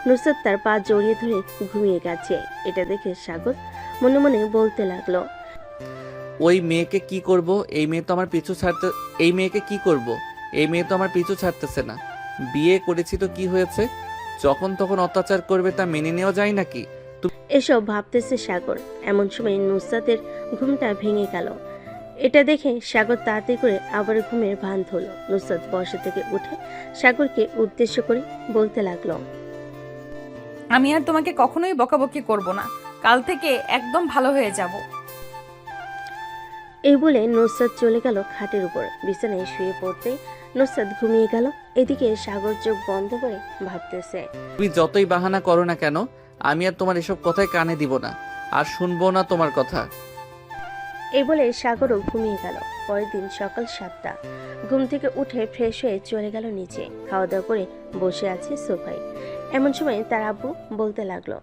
নুসরাত তার পা জড়িয়ে ধরে ঘুমিয়ে গেছে। এটা দেখে সাগর মনে মনে বলতে লাগলো, ওই মেয়েকে কি করব? এই মেয়ে তো আমার পিছু ছাড়তে এই মেয়েকে কি করব? এই মেয়ে তো আমার পিছু ছাড়তেছে না। বিয়ে করেছি তো কি হয়েছে? যখন তখন অত্যাচার করবে, তা মেনে নেওয়া যায় নাকি? এসব ভাবতেছে সাগর। এমন সময় নুসরাতের ঘুমটা ভেঙে গেল। এটা দেখে সাগর তাড়াতাড়ি করে আবার ঘুমের ভান ধরল। নুসরাত বসা থেকে উঠে সাগরকে উদ্দেশ্য করে বলতে লাগলো, আমি আর তোমাকে কখনোই বকাবকি করব না, কাল থেকে একদম ভালো হয়ে যাব। এই বলে নুসরাত চলে গেল খাটের উপর। বিছানায় শুয়ে পড়তেই নুসরাত ঘুমিয়ে গেল। এদিকে সাগর চোখ বন্ধ করে ভাবতেছে, তুমি যতই বাহানা করো না কেন, আমি আর তোমার এসব কথায় কানে দিব না, আর শুনবো না তোমার কথা। এই বলে সাগরও ঘুমিয়ে গেল। পরের দিন সকাল 7টা। ঘুম থেকে উঠে ফ্রেশ হয়ে চলে গেল নিচে। খাওয়া দাওয়া করে বসে আছে সোফায়। এমন সময় তার আব্বু বলতে লাগলো,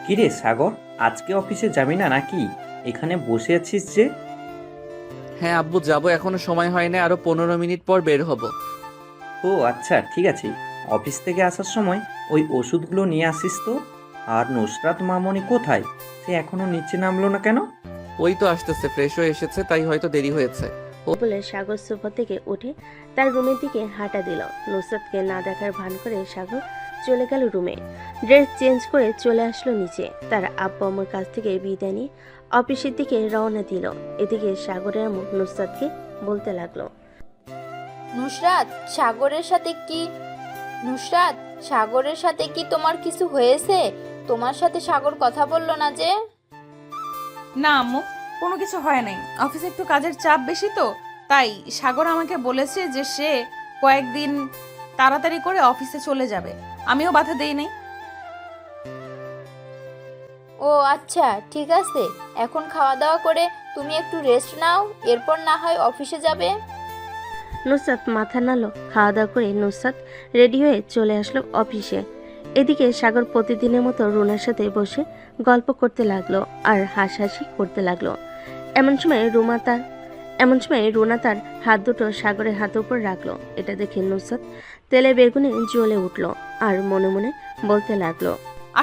কিরে সাগর, আজকে অফিসে যাবি না নাকি? এখানে বসে আছিস যে? হ্যাঁ আব্বু, যাবো, এখনো সময় হয় না, আরো 15 মিনিট পর বের হব। ও আচ্ছা, ঠিক আছে। অফিস থেকে আসার সময় ওই ওষুধগুলো নিয়ে আসিস তো। আর নুসরাত মামনি কোথায়? সে এখনো নিচে নামলো না কেন? ওই তো আসতেছে, ফ্রেশ হয়ে এসেছে, তাই হয়তো দেরি হয়েছে। বলে সাগর সোফা থেকে উঠে তার রুমের দিকে হাঁটা দিল। নুসরাতকে না দেখার ভান করে সাগর চলে গেল রুমে। ড্রেস চেঞ্জ করে চলে আসলো নিচে। তার আব্বু আম্মুর কাছ থেকে বিদায় নিয়ে অফিসের দিকে রওনা দিল। এদিকে সাগরের আম্মু নুসরাতকে বলতে লাগলো, নুসরাত, সাগরের সাথে কি তোমার কিছু হয়েছে? তোমার সাথে সাগর কথা বললো না যে? না আম্মু, কোনো কিছু হয় নাই। অফিসে একটু কাজের চাপ বেশি তো, তাই সাগর আমাকে বলেছে যে সে কয়েকদিন তাড়াতাড়ি করে অফিসে চলে যাবে। আমিও বাধা দেই নাই। ও আচ্ছা, ঠিক আছে। এখন খাওয়া দাওয়া করে তুমি একটু রেস্ট নাও, এরপর না হয় অফিসে যাবে। নুসরাত মাথা নাড়ল। খাওয়া দাওয়া করে নুসরাত রেডি হয়ে চলে আসলো অফিসে। এদিকে সাগর প্রতিদিনের মতো রুনার সাথে বসে গল্প করতে লাগলো আর হাসাহাসি করতে লাগলো। এমন সময় রুনা তার হাত দুটো সাগরের হাতের উপর রাখলো। এটা দেখে নুসরাত তেলে বেগুনে জ্বলে উঠলো আর মনে মনে বলতে লাগলো,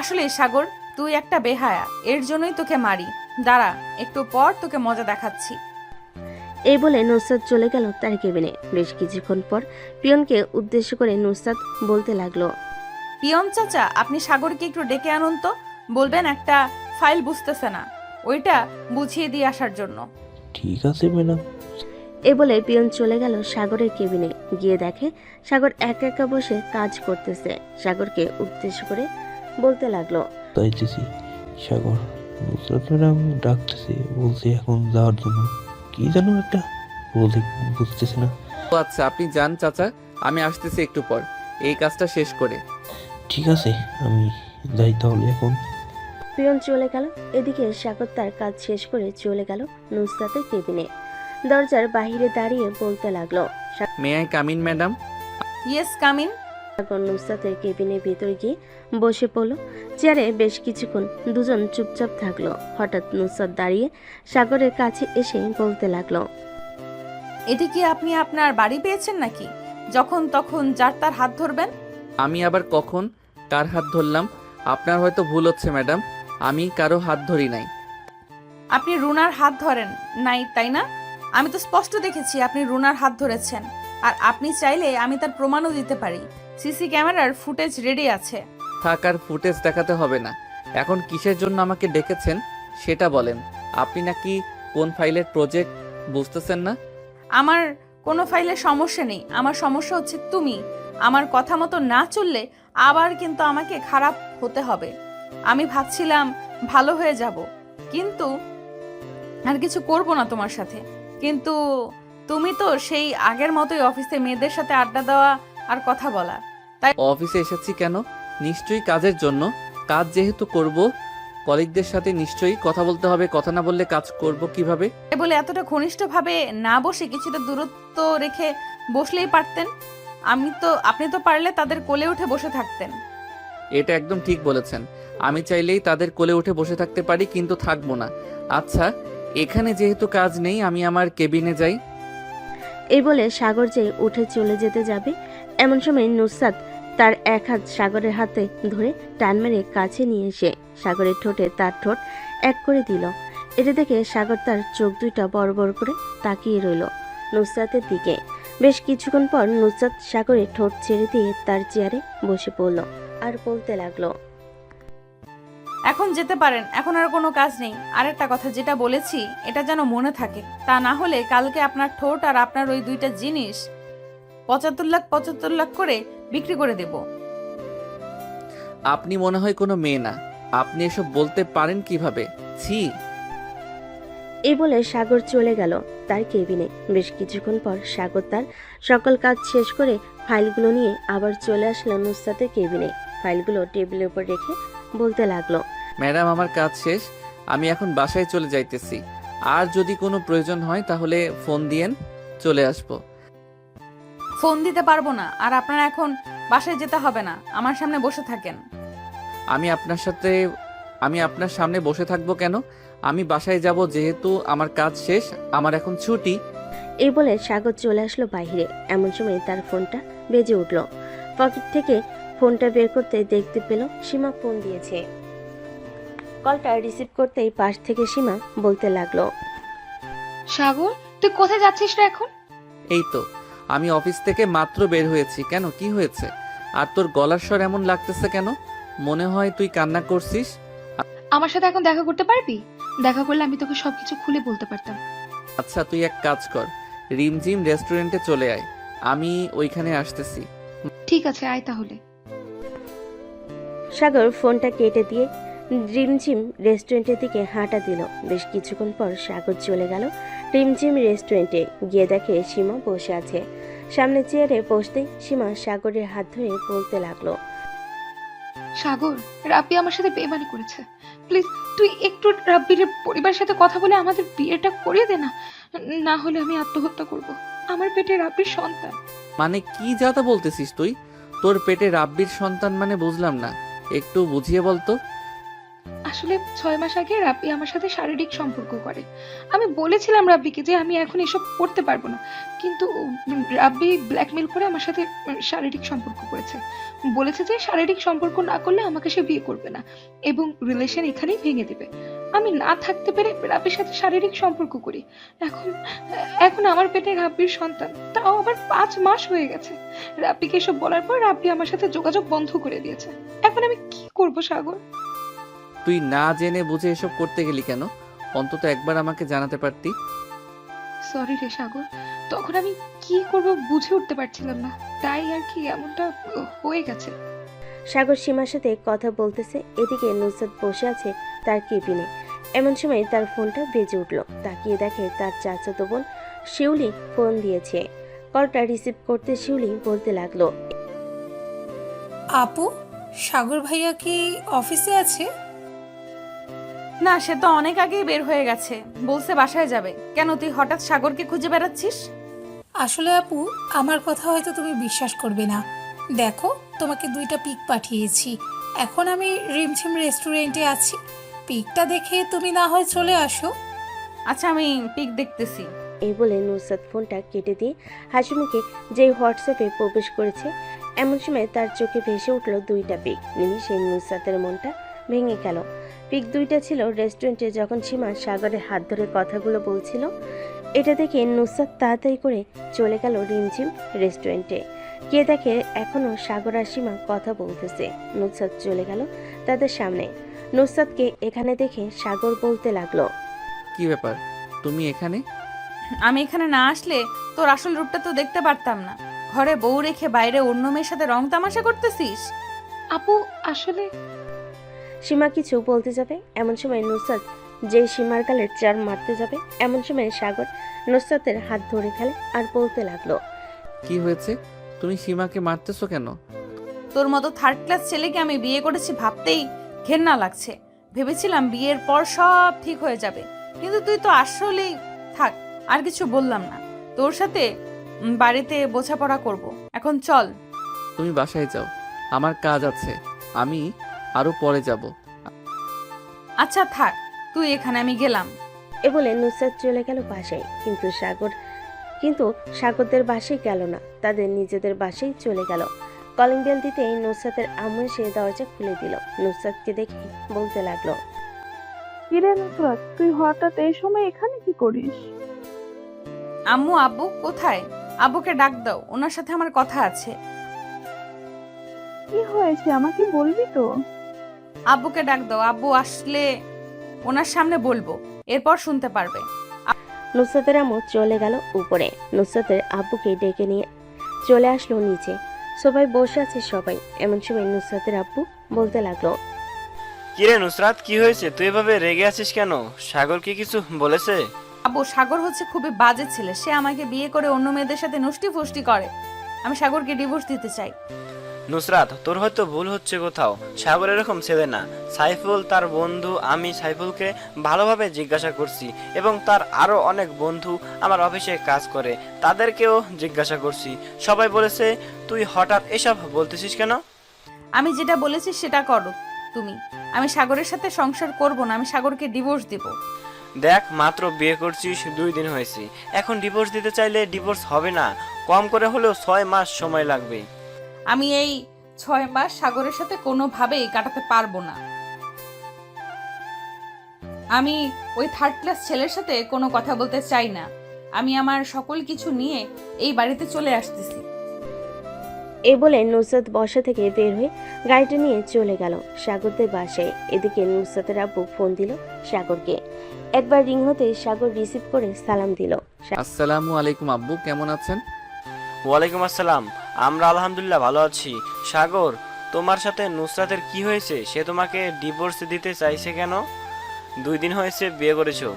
আসলে সাগর, তুই একটা বেহায়া, এর জন্যই তোকে মারি। দাঁড়া, একটু পর তোকে মজা দেখাচ্ছি। এই বলে নুসরাত চলে গেল তার কেবিনে। বেশ কিছুক্ষণ পর পিয়নকে উদ্দেশ্য করে নুসরাত বলতে লাগলো, পিয়ন চাচা, আপনি সাগরকে একটু ডেকে আনুন তো, বলবেন একটা ফাইল বুঝতেছে না, ওইটা বুঝিয়ে দিয়ে আসার জন্য। ঠিক আছে ম্যাডাম। এ বলে পিয়ন চলে গেল সাগরের কেবিনে। গিয়ে দেখে সাগর একা একা বসে কাজ করতেছে। সাগরকে উদ্দেশ্য করে বলতে লাগলো, তাইতেছি সাগর, নুসরাত ম্যাডাম ডাকতেছে, বলছে এখন যাওয়ার জন্য। কি জানো একটা বলতে বুঝতেছে না। ও আচ্ছা, আপনি যান চাচা, আমি আসতেছি একটু পর এই কাজটা শেষ করে। ঠিক আছে, আমি যাই তাহলে এখন। পিয়ন চলে গেল। এদিকে সাগর তার কাজ শেষ করে চলে গেল নুসরাতের কেবিনে। দরজার বাহিরে দাঁড়িয়ে বলতে লাগলো, may I come in madam? Yes, come in. Sagar নুসরাতের কেবিনের ভিতর গিয়ে বসে পড়ল। চেয়ারে বেশ কিছুক্ষণ দুজন চুপচাপ থাকলো। হঠাৎ নুসরাত দাঁড়িয়ে সাগরের কাছে এসে বলতে লাগলো, এটি কি আপনি আপনার বাড়ি পেয়েছেন নাকি যখন তখন যার তার হাত ধরবেন? আমি আবার কখন কার হাত ধরলাম? আপনার হয়তো ভুল হচ্ছে ম্যাডাম, আমি কারো হাত ধরি নাই। আপনি রুনার হাত ধরেন নাই, তাই না? আমি তো স্পষ্ট দেখেছি আপনি রুনার হাত ধরেছেন। আর আপনি চাইলে আমি তার প্রমাণও দিতে পারি। সিসি ক্যামেরার ফুটেজ রেডি আছে। থাক, আর ফুটেজ দেখাতে হবে না। এখন কিসের জন্য আমাকে ডেকেছেন সেটা বলেন। আপনি নাকি কোন ফাইলের প্রজেক্ট বুঝতেছেন না? আমার কোনো ফাইলের সমস্যা নেই, আমার সমস্যা হচ্ছে তুমি। আমার কথা মতো না চললে আবার কিন্তু আমাকে খারাপ হতে হবে। আমি ভাবছিলাম ভালো হয়ে যাব, কিন্তু আর কিছু করব না তোমার সাথে। কিন্তু তুমি তো সেই আগের মতোই অফিসে মেয়েদের সাথে আড্ডা দেওয়া আর কথা বলা। অফিসে এসেছি কেন? নিশ্চয়ই কাজের জন্য। কাজ যেহেতু করব, কলিগদের সাথে নিশ্চয়ই কথা বলতে হবে। কথা না বললে কাজ করব কিভাবে? বলে এতটা ঘনিষ্ঠভাবে না বসে কিছুটা দূরত্ব রেখে বসলেই পারতেন। আপনি তো পারলে তাদের কোলে উঠে বসে থাকতেন। এটা একদম ঠিক বলেছেন। আমি চাইলেই তাদের কোলে উঠে বসে থাকতে পারি, কিন্তু থাকবো না। আচ্ছা, এখানে যেহেতু কাজ নেই, আমি আমার কেবিনে যাই। এই বলে সাগর যে উঠে চলে যেতে যাবে, এমন সময় নুসরাত তার এক হাত সাগরের হাতে ধরে টান মেরে কাছে নিয়ে এসে সাগরের ঠোঁটে তার ঠোঁট এক করে দিল। এটা দেখে সাগর তার চোখ দুইটা বড় বড় করে তাকিয়ে রইল নুসরাতের দিকে। বেশ কিছুক্ষণ পর নুসরাত সাগরের ঠোঁট ছেড়ে দিয়ে তার চেয়ারে বসে পড়ল আর বলতে লাগলো, এখন যেতে পারেন, এখন আর কোনো কাজ নেই। আরেকটা কথা, যেটা বলেছি এটা যেন মনে থাকে। তা না হলে কালকে আপনার ঠোঁট আর আপনার ওই দুইটা জিনিস 75 লাখ করে বিক্রি করে দেব। আপনি মনে হয় কোনো মেয়ে না, আপনি এসব বলতে পারেন কিভাবে? ছি। এই বলে সাগর চলে গেল তার কেবিনে। বেশ কিছুক্ষণ পর সাগর তার সকল কাজ শেষ করে ফাইলগুলো নিয়ে আবার চলে আসলো নুসরাতের কেবিনে। ফাইলগুলো টেবিলের উপর রেখে বলতে লাগলো, ম্যাডাম, আমার কাজ শেষ, আমি এখন বাসায় চলে যাইতেছি। আর যদি কোনো প্রয়োজন হয় তাহলে ফোন দিয়েন, চলে আসবো। ফোন দিতে পারবো না, আর আপনার এখন বাসায় যেতে হবে না। আমার সামনে বসে থাকেন। আমি আপনার সামনে বসে থাকবো কেন? আমি বাসায় যাব, যেহেতু আমার কাজ শেষ, আমার এখন ছুটি। এই বলে সাগর চলে আসলো বাইরে। এমন সময় তার ফোনটা বেজে উঠল। পকেট থেকে ফোনটা বের করতে দেখতে পেল সীমা ফোন দিয়েছে। কলটা রিসিভ করতেই পাশ থেকে সীমা বলতে লাগলো, সাগর, তুই কোথায় যাচ্ছিস রে এখন? এই তো আমি অফিস থেকে মাত্র বের হয়েছি। কেন, কি হয়েছে? আর তোর গলার স্বর এমন লাগতেছে কেন? মনে হয় তুই কান্না করছিস। আমার সাথে এখন দেখা করতে পারবি? দেখা করলে আমি তোকে সবকিছু খুলে বলতে পারতাম। আচ্ছা, তুই এক কাজ কর, রিমঝিম রেস্টুরেন্টে চলে আয়, আমি ওইখানে আসতেছি। ঠিক আছে, আয় তাহলে। সাগর ফোনটা কেটে দিয়ে রিমঝিম রেস্টুরেন্টের দিকে হাঁটা দিল। বেশ কিছুক্ষণ পর সাগর চলে গেল রিমঝিম রেস্টুরেন্টে। গিয়ে দেখে সীমা বসে আছে। সামনে চেয়ারে বসতেই সীমা সাগরের হাত ধরে বলতে লাগলো, সাগর, রাব্বি আমার সাথে বেইমানি করেছে। প্লিজ তুই একটু রাব্বির পরিবারের সাথে কথা বলে আমাদের বিয়েটা করিয়ে দে না। না হলে আমি আত্মহত্যা করব। আমার পেটে রাব্বির সন্তান। মানে কি যাতা বলতেছিস তুই? তোর পেটে রাব্বির সন্তান মানে বুঝলাম না, একটু বুঝিয়ে বলতো। আসলে 6 মাস আগে রাব্বি আমার সাথে শারীরিক সম্পর্ক করে। আমি বলেছিলাম রাব্বিকে যে আমি এখন এসব করতে পারবো না, কিন্তু রাব্বি ব্ল্যাকমেল করে আমার সাথে শারীরিক সম্পর্ক করেছে। বলেছে যে শারীরিক সম্পর্ক না করলে আমাকে সে বিয়ে করবে না এবং রিলেশন এখানেই ভেঙে দেবে। আমি না থাকতে পেরে রাব্বির সাথে শারীরিক সম্পর্ক করি। এখন আমার পেটে রাব্বির সন্তান, তাও আবার 5 মাস হয়ে গেছে। রাব্বিকে এসব বলার পর রাব্বি আমার সাথে যোগাযোগ বন্ধ করে দিয়েছে। এখন আমি কি করব সাগর? তুই না জেনে বুঝে এসব করতে গেলি কেন? অন্তত একবার আমাকে জানাতে পারতি। সরি রে সাগর, তখন আমি কি করব বুঝে উঠতে পারছিলাম না, তাই আর কি এমনটা হয়ে গেছে। সাগর সীমার সাথে কথা বলতেছে, এদিকে নুসরাত বসে আছে তার কেবিনে। এমন সময় তার ফোনটা বেজে উঠল। তাকিয়ে দেখে তার চাচাতো বোন শিউলি ফোন দিয়েছে। কলটা রিসিভ করতে শিউলি বলতে লাগলো, আপু, সাগর ভাইয়া কি অফিসে আছে? না, সে তো অনেক আগেই বের হয়ে গেছে, বলছে বাসায় যাবে। কেন, তুই হঠাৎ সাগরকে খুঁজে বেড়াচ্ছিস? আসলে আপু, আমার কথা হয়তো তুমি বিশ্বাস করবে না। দেখো, তোমাকে 2টা পিক পাঠিয়েছি। এখন আমি রিমঝিম রেস্টুরেন্টে আছি। পিকটা দেখে তুমি না হয় চলে আসো। আচ্ছা, আমি পিক দেখতেছি। এই বলে নুসরাত ফোনটা কেটে দিয়ে হাসিমুখে যে হোয়াটসঅ্যাপে প্রবেশ করেছে। এমন সময় তার চোখে ভেসে উঠল 2টা পিক। নিমিষে নুসরাতের মনটা ভেঙে গেল। পিক 2টা ছিল রেস্টুরেন্টে যখন সীমা সাগরের হাত ধরে কথাগুলো বলছিল। এটা দেখে নুসরাত তাড়াতাড়ি করে চলে গেল রিমঝিম রেস্টুরেন্টে। গিয়ে দেখে এখনো সাগর আর সীমা কথা বলতেছে। নুসরাত চলে গেল তাদের সামনে। নুসরাতকে এখানে দেখে সাগর বলতে লাগলো, কি ব্যাপার, তুমি এখানে? আমি এখানে না আসলে তোর আসল রূপটা তো দেখতে পারতাম না। ঘরে বউ রেখে বাইরে অন্য মেয়ের সাথে রং তামাশা করতেছিস। আপু আসলে সীমা কিছু বলতে যাবে, এমন সময় নুসরাত যে সীমার গালে চার মারতে যাবে, এমন সময় সাগর নুসরাতের হাত ধরে ফেলে আর বলতে লাগলো, কি হয়েছে? তুমি সীমাকে মারতেছো কেন? তোর মতো থার্ড ক্লাস ছেলেকে আমি বিয়ে করেছি ভাবতেই ঘেন্না লাগছে। ভেবেছিলাম বিয়ের পর সব ঠিক হয়ে যাবে, কিন্তু তুই তো আসলেই থাক। আর কিছু বললাম না, তোর সাথে বাড়িতে বোঝাপড়া করব। এখন চল। তুমি বাসায় যাও, আমার কাজ আছে, আমি আরো পরে যাব। আচ্ছা থাক তুই এখানে, আমি গেলাম। এ বলে নুসরাত চলে গেল বাসায়। কিন্তু সাগরদের বাসায় গেল না, তাদের নিজেদের বাসায় চলে গেল। কলিং বেল দিতেই নুসরাতের আম্মু এসে দরজা খুলে দিল। নুসরাতকে দেখে বলতে লাগলো, কিরে নুসরাত, তুই হঠাৎ এই সময় এখানে কি করিস? আম্মু, আব্বু কোথায়? আব্বুকে ডাক দাও, ওনার সাথে আমার কথা আছে। কি হয়েছে আমাকে বলবি তো? আব্বুকে ডাক দাও, আব্বু আসলে ওনার সামনে বলবো, এরপর শুনতে পারবে। নুসরাতের আম্মু চলে গেল উপরে। নুসরাতের আব্বুকে ডেকে নিয়ে চলে আসলো নিচে। সবাই বসে আছে সবাই। এমন সময় নুসরাতের আব্বু বলতে লাগলো, কিরে নুসরাত, কি হয়েছে? তুই এভাবে রেগে আছিস কেন? সাগর কি কিছু বলেছে? আব্বু, সাগর হচ্ছে খুবই বাজে ছেলে। সে আমাকে বিয়ে করে অন্য মেয়েদের সাথে নষ্টি ফষ্টি করে। আমি সাগরকে ডিভোর্স দিতে চাই। নুসরাত, তোর হয়তো ভুল হচ্ছে কোথাও। সাগর এরকম ছেলে না। সাইফুল তার বন্ধু, আমি সাইফুলকে ভালোভাবে জিজ্ঞাসা করছি এবং তার আরো অনেক বন্ধু আমার অফিসে কাজ করে, তাদেরকেও জিজ্ঞাসা করছি। সবাই বলেছে তুই হঠাৎ এসব বলতেছিস কেন? আমি যেটা বলেছি সেটা করো তুমি। আমি সাগরের সাথে সংসার করব না, আমি সাগরকে ডিভোর্স দেব। দেখ, মাত্র বিয়ে করছিস, 2 দিন হয়েছে। এখন ডিভোর্স দিতে চাইলে ডিভোর্স হবে না, কম করে হলেও 6 মাস সময় লাগবে। আমি এই 6 মাস সাগরের সাথে কোনোভাবেই কাটাতে পারবো না। আমি ওই থার্ড ক্লাস ছেলের সাথে কোনো কথা বলতে চাই না। আমি আমার সকল কিছু নিয়ে এই বাড়িতে চলে আসতেছি। এই বলে নুসরাত বসা থেকে বের হয়ে গাড়িটা নিয়ে চলে গেল সাগরদের বাসায়। এদিকে নুসরাতের আব্বু ফোন দিল সাগরকে। একবার রিং হতে সাগর রিসিভ করে সালাম দিল। আসসালামু আলাইকুম আব্বু, কেমন আছেন? ওয়ালাইকুম আসসালাম, আমরা আলহামদুলিল্লাহ ভালো আছি। সাগর, তোমার সাথে নুসরাতের কি হয়েছে? সে তোমাকে ডিভোর্স দিতে চাইছে কেন? 2 দিন হয়েছে বিয়ে করেছো।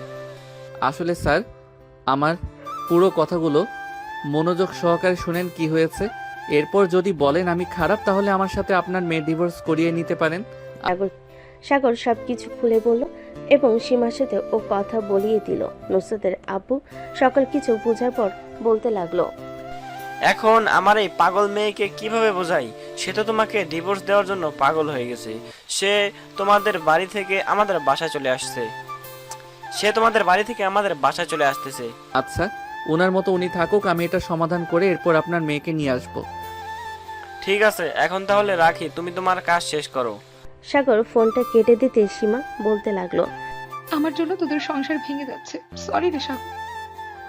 আসলে স্যার, আমার পুরো কথাগুলো মনোযোগ সহকারে শুনেন কি হয়েছে। এরপর যদি বলেন আমি খারাপ, তাহলে আমার সাথে আপনার মেয়ে ডিভোর্স করিয়ে নিতে পারেন। সাগর সবকিছু খুলে বলল এবং সীমার সাথে ও কথা বলিয়ে দিল। নুসরাতের আব্বু সকল কিছু বোঝার পর বলতে লাগলো, এখন আমার এই পাগল মেয়েকে কিভাবে বোঝাই? সে তো তোমাকে ডিভোর্স দেওয়ার জন্য পাগল হয়ে গেছে। সে তোমাদের বাড়ি থেকে আমাদের বাসায় চলে আসতেছে। আচ্ছা, ওনার মতো উনি থাকুক, আমি এটা সমাধান করে এরপর আপনার মেয়েকে নিয়ে আসবো। ঠিক আছে, এখন তাহলে রাখি, তুমি তোমার কাজ শেষ করো। সাগর ফোনটা কেটে দিতে সীমা বলতে লাগলো, আমার জন্য তোদের সংসার ভেঙে যাচ্ছে। সরি রে সাগর।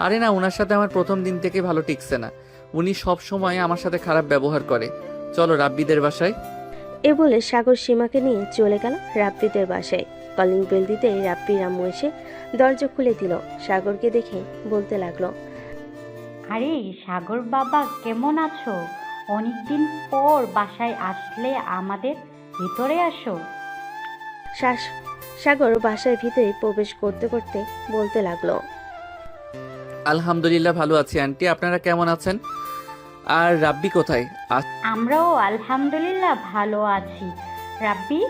আরে না, ওনার সাথে আমার প্রথম দিন থেকে ভালো টিকছে না। উনি সব সময় আমার সাথে খারাপ ব্যবহার করে। চলো রাব্বিদের বাসায়। এ বলে সাগর সীমাকে নিয়ে চলে গেল রাব্বিদের বাসায়। কলিং বেল দিতে রাব্বির আম্মু এসে দরজা খুলে দিল। সাগরকে দেখে বলতে লাগলো, আরে সাগর বাবা, কেমন আছো? অনেকদিন পর বাসায় আসলে, আমাদের ভিতরে আসো। সাগর বাসার ভিতরে প্রবেশ করতে করতে বলতে লাগলো, আলহামদুলিল্লাহ ভালো আছি আন্টি, আপনারা কেমন আছেন? আর রাব্বি কোথায়? আমরাও আলহামদুলিল্লাহ ভালো আছি। রাব্বি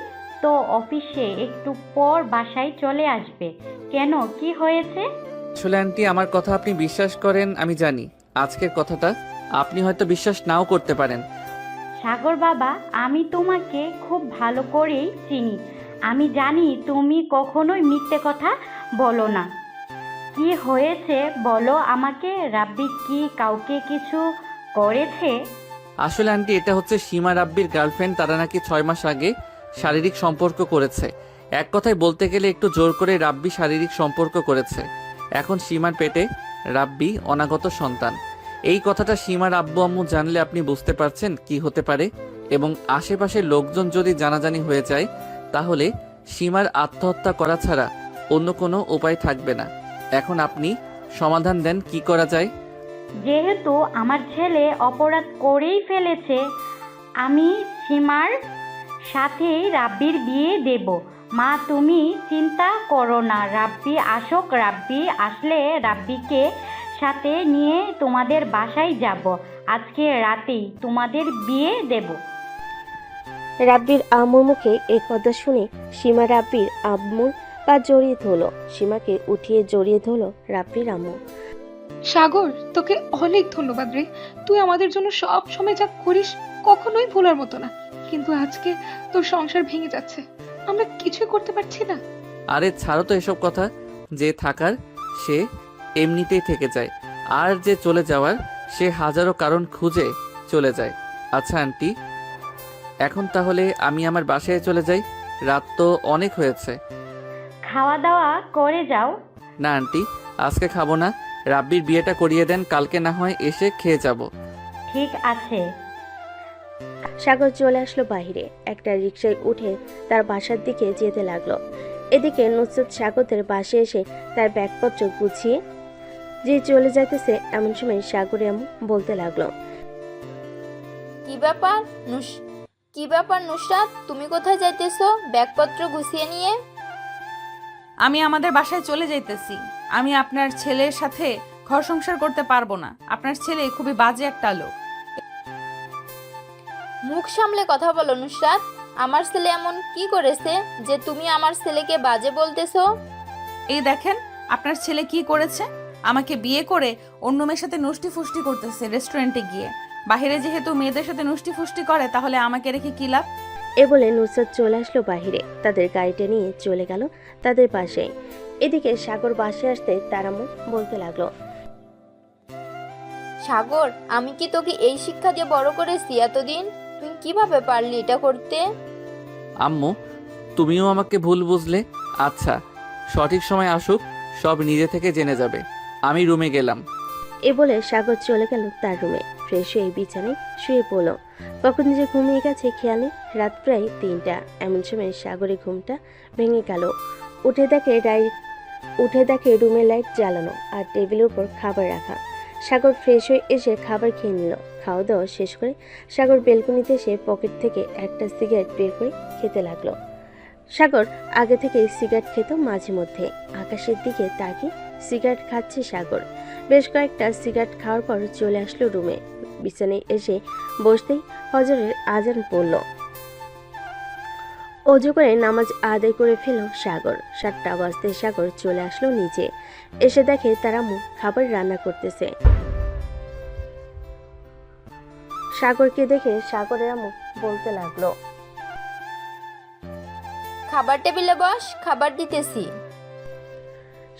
তো অফিসে, একটু পর বাসায় চলে আসবে। কেন, কি হয়েছে? আসলে আন্টি, আমার কথা আপনি বিশ্বাস করেন আমি জানি, আজকের কথাটা আপনি হয়তো বিশ্বাস নাও করতে পারেন। সাগর বাবা, আমি তোমাকে খুব ভালো করেই চিনি। আমি জানি তুমি কখনোই মিথ্যে কথা বলো না। কি হয়েছে বলো আমাকে। রাব্বি কি কাউকে কিছু করেছে? আসলে আন্টি, এটা হচ্ছে সীমা রাব্বির গার্লফ্রেন্ড। তারা নাকি 6 মাস আগে শারীরিক সম্পর্ক করেছে। এক কথায় বলতে গেলে একটু জোর করে রাব্বি শারীরিক সম্পর্ক করেছে। এখন সীমার পেটে রাব্বি অনাগত সন্তান। এই কথাটা সীমার আব্বু আম্মু জানলে আপনি বুঝতে পারছেন কি হতে পারে। এবং আশেপাশের লোকজন যদি জানাজানি হয়ে যায়, তাহলে সীমার আত্মহত্যা করা ছাড়া অন্য কোনো উপায় থাকবে না। এখন আপনি সমাধান দেন, কি করা যায়? যেহেতু আমার ছেলে অপরাধ করেই ফেলেছে, আমি সীমার সাথেই রাব্বির বিয়ে দেব। মা, তুমি চিন্তা করো না। রাব্বি আসুক, রাব্বি আসলে রাব্বিকে সাথে নিয়ে তোমাদের বাসায় যাব। আজকে রাতেই তোমাদের বিয়ে দেব। রাব্বির আম্মুর মুখে এই কথা শুনে সীমা রাব্বির আম্মুর পা জড়িয়ে ধরলো। সীমাকে উঠিয়ে জড়িয়ে ধরলো রাব্বির আম্মু। সাগর, তোকে অনেক ধন্যবাদ রে। তুই আমাদের জন্য সব সময় যা করিস কখনোই ভোলার মতো না। কিন্তু আজকে তোর সংসার ভেঙে যাচ্ছে, আমরা কিছুই করতে পারছি না। আরে ছাড়ো তো এসব কথা। যে থাকার সে এমনিতেই থেকে যায়, আর যে চলে যাওয়ার সে হাজারো কারণ খুঁজে চলে যায়। আচ্ছা আন্টি, এখন তাহলে আমি আমার বাসায় চলে যাই, রাত তো অনেক হয়েছে। খাওয়া দাওয়া করে যাও। না আন্টি, আজকে খাবো না। রাব্বির বিয়েটা করিয়ে দেন, কালকে না হয় এসে খেয়ে যাব। ঠিক আছে। সাগর চলে আসলো বাইরে। একটা রিকশায় উঠে তার বাসার দিকে যেতে লাগলো। এদিকে নুসরাত সাগরদের বাসায় এসে তার ব্যাগপত্র গুছিয়ে যে চলে যাইতেছে, এমন সময় সাগরে এমন বলতে লাগলো, কি ব্যাপার নুসরাত, তুমি কোথায় যাইতেছো ব্যাগপত্র গুছিয়ে নিয়ে? আমি আমাদের বাসায় চলে যাইতেছি। আমি আপনার ছেলের সাথে ঘর সংসার করতে পারবো না। আপনার ছেলে খুবই বাজে একটা লোক। মুখ সামলে কথা বলো নুসরাত। আমার ছেলে এমন কি করেছে যে তুমি আমার ছেলেকে বাজে বলতেছো? এই দেখেন আপনার ছেলে কি করেছে। আমাকে বিয়ে করে অন্য মেয়ের সাথে নষ্টি ফুষ্টি করতেছে রেস্টুরেন্টে গিয়ে। বাইরে যেহেতু মেয়েদের সাথে নষ্টি ফুষ্টি করে, তাহলে আমাকে রেখে কি লাভ? এ বলে নুসরাত চলে আসলো বাহিরে। তাদের গাড়িটা নিয়ে চলে গেল তাদের পাশে। এদিকে সাগর বাসে আসতে তার আম্মু বলতে লাগলো, সাগর, আমি কি তোকে এই শিক্ষা দিয়ে বড় করেছি এতদিন? তুই কিভাবে পারলি এটা করতে? আম্মু, তুমিও আমাকে ভুল বুঝলে। আচ্ছা, সঠিক সময় আসুক, সব নিজে থেকে জেনে যাবে। আমি রুমে গেলাম। এ বলে সাগর চলে গেল তার রুমে। ফ্রেশ হয়ে বিছানায় শুয়ে পড়ল। কখন যে ঘুমিয়ে গেছে খেয়াল নেই। রাত প্রায় 3টা। এমন সময় সাগরের ঘুমটা ভেঙে গেল। উঠে দেখে রুমের লাইট জ্বালানো আর টেবিলের উপর খাবার রাখা। সাগর ফ্রেশ হয়ে এসে খাবার খেয়ে নিল। খাওয়া দাওয়া শেষ করে সাগর বেলকনিতে এসে পকেট থেকে একটা সিগারেট বের করে খেতে লাগলো। সাগর আগে থেকে সিগারেট খেত মাঝে মধ্যে। আকাশের দিকে তাকিয়ে সিগারেট খাচ্ছে সাগর। বেশ কয়েকটা সিগারেট খাওয়ার পর চলে আসলো রুমে। বিছানায় এসে বসতেই ফজরের আজান পড়ল। অজু করে নামাজ আদায় করে ফেল সাগর। 7টা বাজতে সাগর চলে আসলো নিচে। এসে দেখে তার আম্মু খাবার রান্না করতেছে। সাগরকে দেখে সাগরের আম্মু বলতে লাগলো, খাবার টেবিলে বস, খাবার দিতেছি।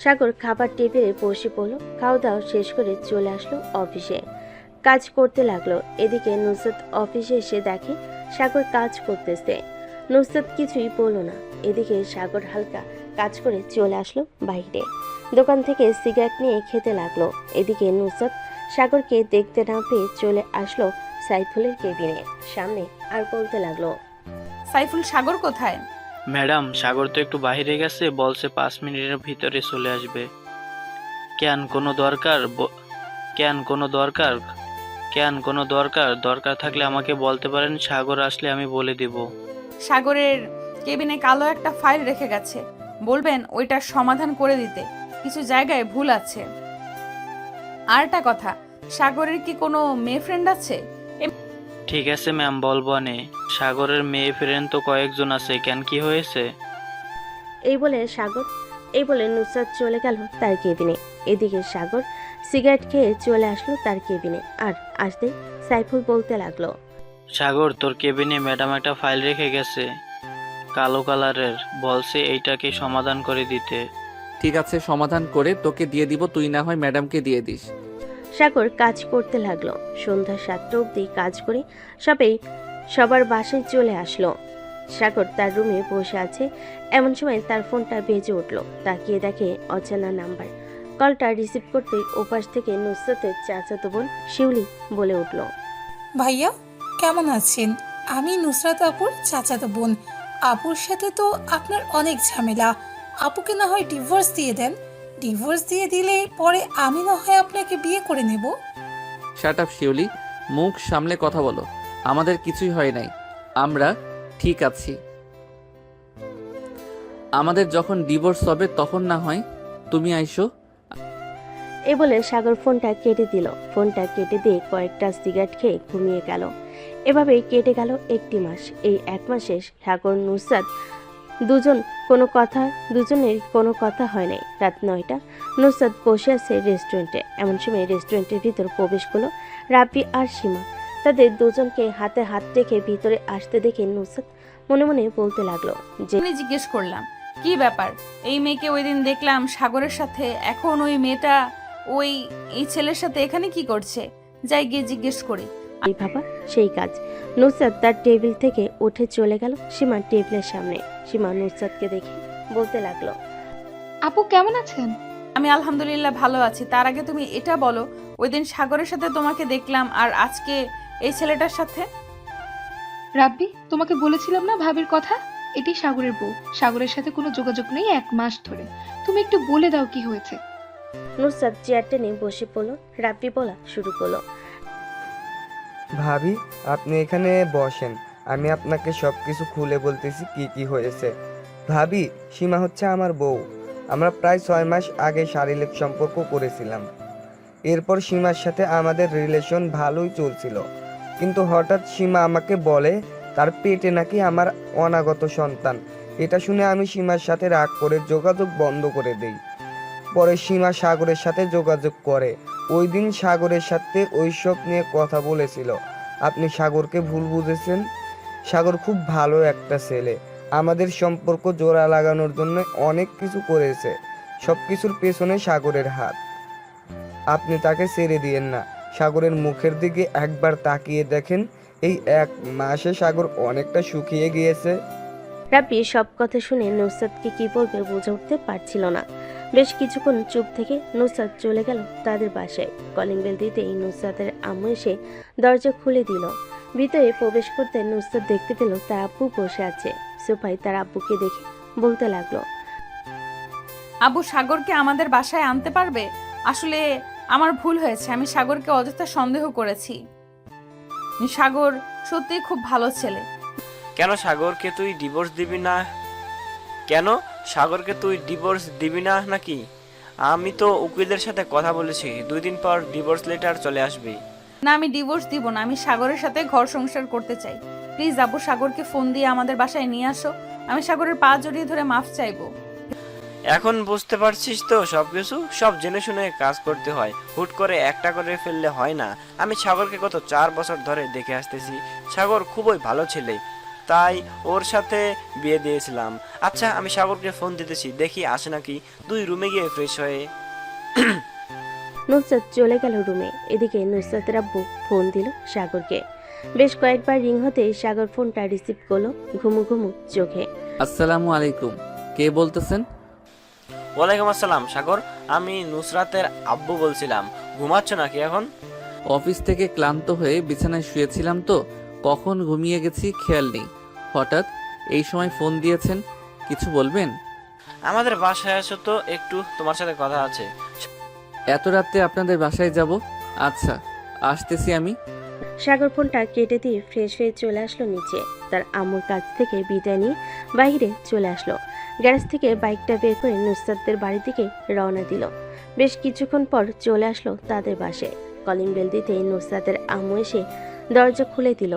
সাগর খাবার টেবিলে বসে পড়লো। খাওয়া দাওয়া শেষ করে চলে আসলো অফিসে। কাজ করতে লাগলো। এদিকে নুসরাত অফিসে এসে দেখে সাগর কাজ করতেছে। নুসরাত কিছুই বলল না। এদিকে সাগর হালকা কাজ করে চলে আসলো বাইরে। দোকান থেকে সিগারেট নিয়ে খেতে লাগলো। এদিকে নুসরাত সাগরকে দেখতে না পেয়ে চলে আসলো সাইফুলের কেবিনে সামনে আর বলতে লাগলো, সাইফুল, সাগর কোথায়? ম্যাডাম, সাগর তো একটু বাইরে গেছে, বলছে 5 মিনিটের ভিতরে চলে আসবে। কেন কোনো দরকার? দরকার থাকলে আমাকে বলতে পারেন, সাগর আসলে আমি বলে দিব। সাগরের কেবিনে কালো একটা ফাইল রেখে গেছে, বলবেন ওইটার সমাধান করে দিতে, কিছু জায়গায় ভুল আছে। আর একটা কথা, সাগরের কি কোনো মেয়ে ফ্রেন্ড আছে? ঠিক আছে ম্যাম, বলবো নে। সাগরের মেয়ে ফ্রেন্ড তো কয়েকজন আছে, কেন কি হয়েছে? এই বলে নুসরাত চলে গেল তার কেবিনে। এদিকে সাগর সিগারেট খেয়ে চলে আসলো তার কেবিনে, আর আসতে সাইফুল বলতে লাগলো, সাগর, তোর কেবিনে ম্যাডাম একটা ফাইল রেখে গেছে, কালো কালারের, বলছে এইটাকে সমাধান করে দিতে। ঠিক আছে, সমাধান করে তোকে দিয়ে দিব, তুই না হয় ম্যাডামকে দিয়ে দিস। সাগর কাজ করতে লাগলো। সন্ধ্যা 7টা অবধি কাজ করে সবার বাসায় চলে আসলো। সাগর তার রুমে বসে আছে, এমন সময় তার ফোনটা বেজে উঠলো। তাকিয়ে দেখে অজানা নাম্বার। কলটা রিসিভ করতে ওপাশ থেকে নুসরাতের চাচাতো বোন শিউলি বলে উঠল, ভাইয়া কেমন আছেন? আমি নুসরাত আপুর চাচাতো বোন। আপুর সাথে তো আপনার অনেক ঝামেলা। আপুকে না হয় ডিভোর্স দিয়ে দেন। ডিভোর্স দিয়ে দিলে পরে আমি না হয় আপনাকে বিয়ে করে নেব। শাট আপ শিউলি, মুখ সামলে কথা বলো। আমাদের কিছুই হয় নাই, আমরা ঠিক আছি। আমাদের যখন ডিভোর্স হবে তখন না হয় তুমি আইসো। এই বলে সাগর ফোনটা কেটে দিল। ফোনটা কেটে দিয়ে কয়েকটা সিগারেট খেয়ে ঘুমিয়ে গেল। এভাবেই কেটে গেল 1 মাস। এই 1 মাসে সাগর নুসরাত দুজনের কোনো কথা হয় নাই। রাত 9টা, নুসরাত বসে আছে রেস্টুরেন্টে। এমন সময় রেস্টুরেন্টের ভিতর প্রবেশ করলো রাব্বি আর সীমা। তাদের দুজনকে হাতে হাত রেখে ভিতরে আসতে দেখে নুসরাত মনে মনে বলতে লাগলো যে, আমি জিজ্ঞেস করলাম, কি ব্যাপার? এই মেয়েকে ওই দিন দেখলাম সাগরের সাথে, এখন ওই মেয়েটা এই ছেলের সাথে এখানে কি করছে? যাই গিয়ে জিজ্ঞেস করি। এই বাবা সেই কাজ। নুসরাত তার টেবিল থেকে উঠে চলে গেল সীমার টেবিলের সামনে। সীমা নুসরাতকে দেখে বলতে লাগলো, আপু কেমন আছেন? আমি আলহামদুলিল্লাহ ভালো আছি। তার আগে তুমি এটা বলো, ওই দিন সাগরের সাথে তোমাকে দেখলাম, আর আজকে এই ছেলেটার সাথে? রাব্বি, তোমাকে বলেছিলাম না ভাবির কথা? এটি সাগরের বউ। সাগরের সাথে কোনো যোগাযোগ নেই 1 মাস ধরে। তুমি একটু বলে দাও কি হয়েছে। নুসরাত চেয়ার টেনে বসে পড়ল। রাব্বি বলা শুরু করলো, ভাবি, আপনি এখানে বসেন, আমি আপনাকে সব কিছু খুলে বলতেছি কি কি হয়েছে। ভাবি, সীমা হচ্ছে আমার বউ। আমরা প্রায় 6 মাস আগে শারীরিক সম্পর্ক করেছিলাম। এরপর সীমার সাথে আমাদের রিলেশন ভালোই চলছিল, কিন্তু হঠাৎ সীমা আমাকে বলে তার পেটে নাকি আমার অনাগত সন্তান। এটা শুনে আমি সীমার সাথে রাগ করে যোগাযোগ বন্ধ করে দেই। পরে সীমা সাগরের সাথে যোগাযোগ করে। ওই দিন সাগরের সাথে ওইসব নিয়ে কথা বলেছিল। আপনি সাগরকে ভুল বুঝেছেন। সাগর খুব ভালো একটা ছেলে, আমাদের সম্পর্ক জোড়া লাগানোর জন্য অনেক কিছু করেছে। সব কিছুর পেছনে সাগরের হাত। আপনি তাকে ছেড়ে দিয়েন না। সাগরের মুখের দিকে একবার তাকিয়ে দেখেন, এই 1 মাসে সাগর অনেকটা শুকিয়ে গিয়েছে। রাব্বি সব কথা শুনে নুসরাতকে কি বলবে বুঝে উঠতে পারছিল না। বেশ কিছুক্ষণ চুপ থেকে নুসরাত চলে গেল তাদের বাসায়। কলিং বেল দিতেই নুসরাতের আম্মু এসে দরজা খুলে দিল। ভিতরে প্রবেশ করতে নুসরাত দেখতে পেল তার আব্বু বসে আছে সোফায়। তার আব্বুকে দেখে বলতে লাগলো, আবু, সাগরকে আমাদের বাসায় আনতে পারবে? আসলে আমার ভুল হয়েছে, আমি সাগরকে অযথা সন্দেহ করেছি। সাগর সত্যিই খুব ভালো ছেলে। কেন সাগরকে তুই ডিভোর্স দিবি না? কেন সাগরকে তুই ডিভোর্স দিবি না নাকি? আমি তো উকিলদের সাথে কথা বলেছি, 2 দিন পর ডিভোর্স লেটার চলে আসবে। না, আমি ডিভোর্স দিব না। আমি সাগরের সাথে ঘর সংসার করতে চাই। প্লিজ আবু, সাগরকে ফোন দিয়ে আমাদের বাসায় নিয়ে আসো। আমি সাগরের পা জড়িয়ে ধরে মাফ চাইবো। এখন বুঝতে পারছিস তো সবকিছু? সব জেনে শুনে কাজ করতে হয়, হুট করে একটা করে ফেললে হয় না। আমি সাগরকে গত 4 বছর ধরে দেখে আসতেছি। সাগর খুবই ভালো ছেলে, তাই ওর সাথে বিয়ে দিয়েছিলাম। আচ্ছা, আমি সাগরকে ফোন দিতেছি, দেখি আসে নাকি। 2 রুমে গিয়ে ফ্রেশ হয়ে নুসরাত চলে গেল রুমে। এদিকে নুসরাতের আব্বু ফোন দিল সাগরকে। বেশ কয়েকবার রিং হতে সাগর ফোনটা রিসিভ করলো ঘুমু ঘুমু চোখে। আসসালামু আলাইকুম, কে বলতেছেন? ওয়ালাইকুম আসসালাম সাগর, আমি নুসরাতের আব্বু বলছিলাম। ঘুমাচ্ছ নাকি এখন? অফিস থেকে ক্লান্ত হয়ে বিছানায় শুয়েছিলাম তো কখন ঘুমিয়ে গেছি খেয়াল নেই। হঠাৎ এই সময় ফোন দিয়েছেন, কিছু বলবেন? আমাদের বাসায় আসো তো, একটু তোমার সাথে কথা আছে। এত রাতে আপনাদের বাসায় যাব? আচ্ছা, আসতেছি আমি। সাগর ফোনটা কেটে দিয়ে ফ্রেশ হয়ে চলে আসলো নিচে। তার আম্মুর কাছ থেকে বিদায় নিয়ে বাইরে চলে আসলো। গ্যারেজ থেকে বাইকটা বের করে নুসরাতদের বাড়ির দিকে রওনা দিল। বেশ কিছুক্ষণ পর চলে আসলো তাদের বাসায়। কলিং বেল দিতেই নুসরাতের আম্মু এসে দরজা খুলে দিল।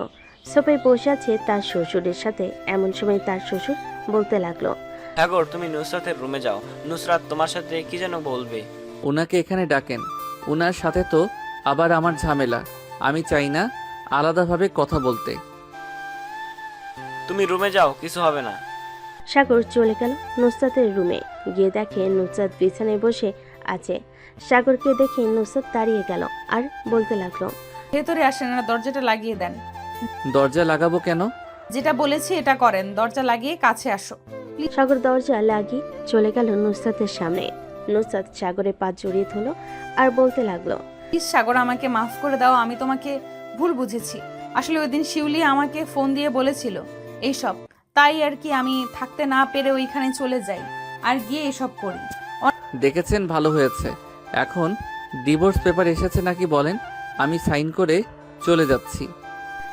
সোফায় বসে আছে তার শ্বশুরের সাথে। এমন সময় তার শ্বশুর বলতে লাগলো, সাগর, তুমি নুসরাতের রুমে যাও, নুসরাত তোমার সাথে কি যেন বলবে। ওনাকে এখানে ডাকেন, ওনার সাথে তো আবার আমার ঝামেলা। আমি চাই না আলাদাভাবে কথা বলতে। তুমি রুমে যাও, কিছু হবে না। সাগর চলে গেল নুসরাতের রুমে। গিয়ে দেখে নুসরাত বিছানায় বসে আছে। সাগরকে দেখে নুসরাত দাঁড়িয়ে গেল আর বলতে লাগলো, ভেতরে আসেন, না দরজাটা লাগিয়ে দেন। দরজা লাগাবো কেন? যেটা বলেছি এটা করেন, দরজা লাগিয়ে কাছে আসো। সাগর দরজা লাগিয়ে চলে গেল নুসরাতের সামনে। নুসরাত সাগরে পা জড়িয়ে ধরল আর বলতে লাগলো, প্লিজ সাগর, আমাকে মাফ করে দাও, আমি তোমাকে ভুল বুঝেছি। আসলে ওই দিন শিউলি আমাকে ফোন দিয়ে বলেছিল এইসব, তাই আর কি আমি থাকতে না পেরে ওইখানে চলে যাই আর গিয়ে এসব করি। দেখেছেন, ভালো হয়েছে। এখন ডিভোর্স পেপার এসেছে নাকি বলেন, আমি সাইন করে চলে যাচ্ছি।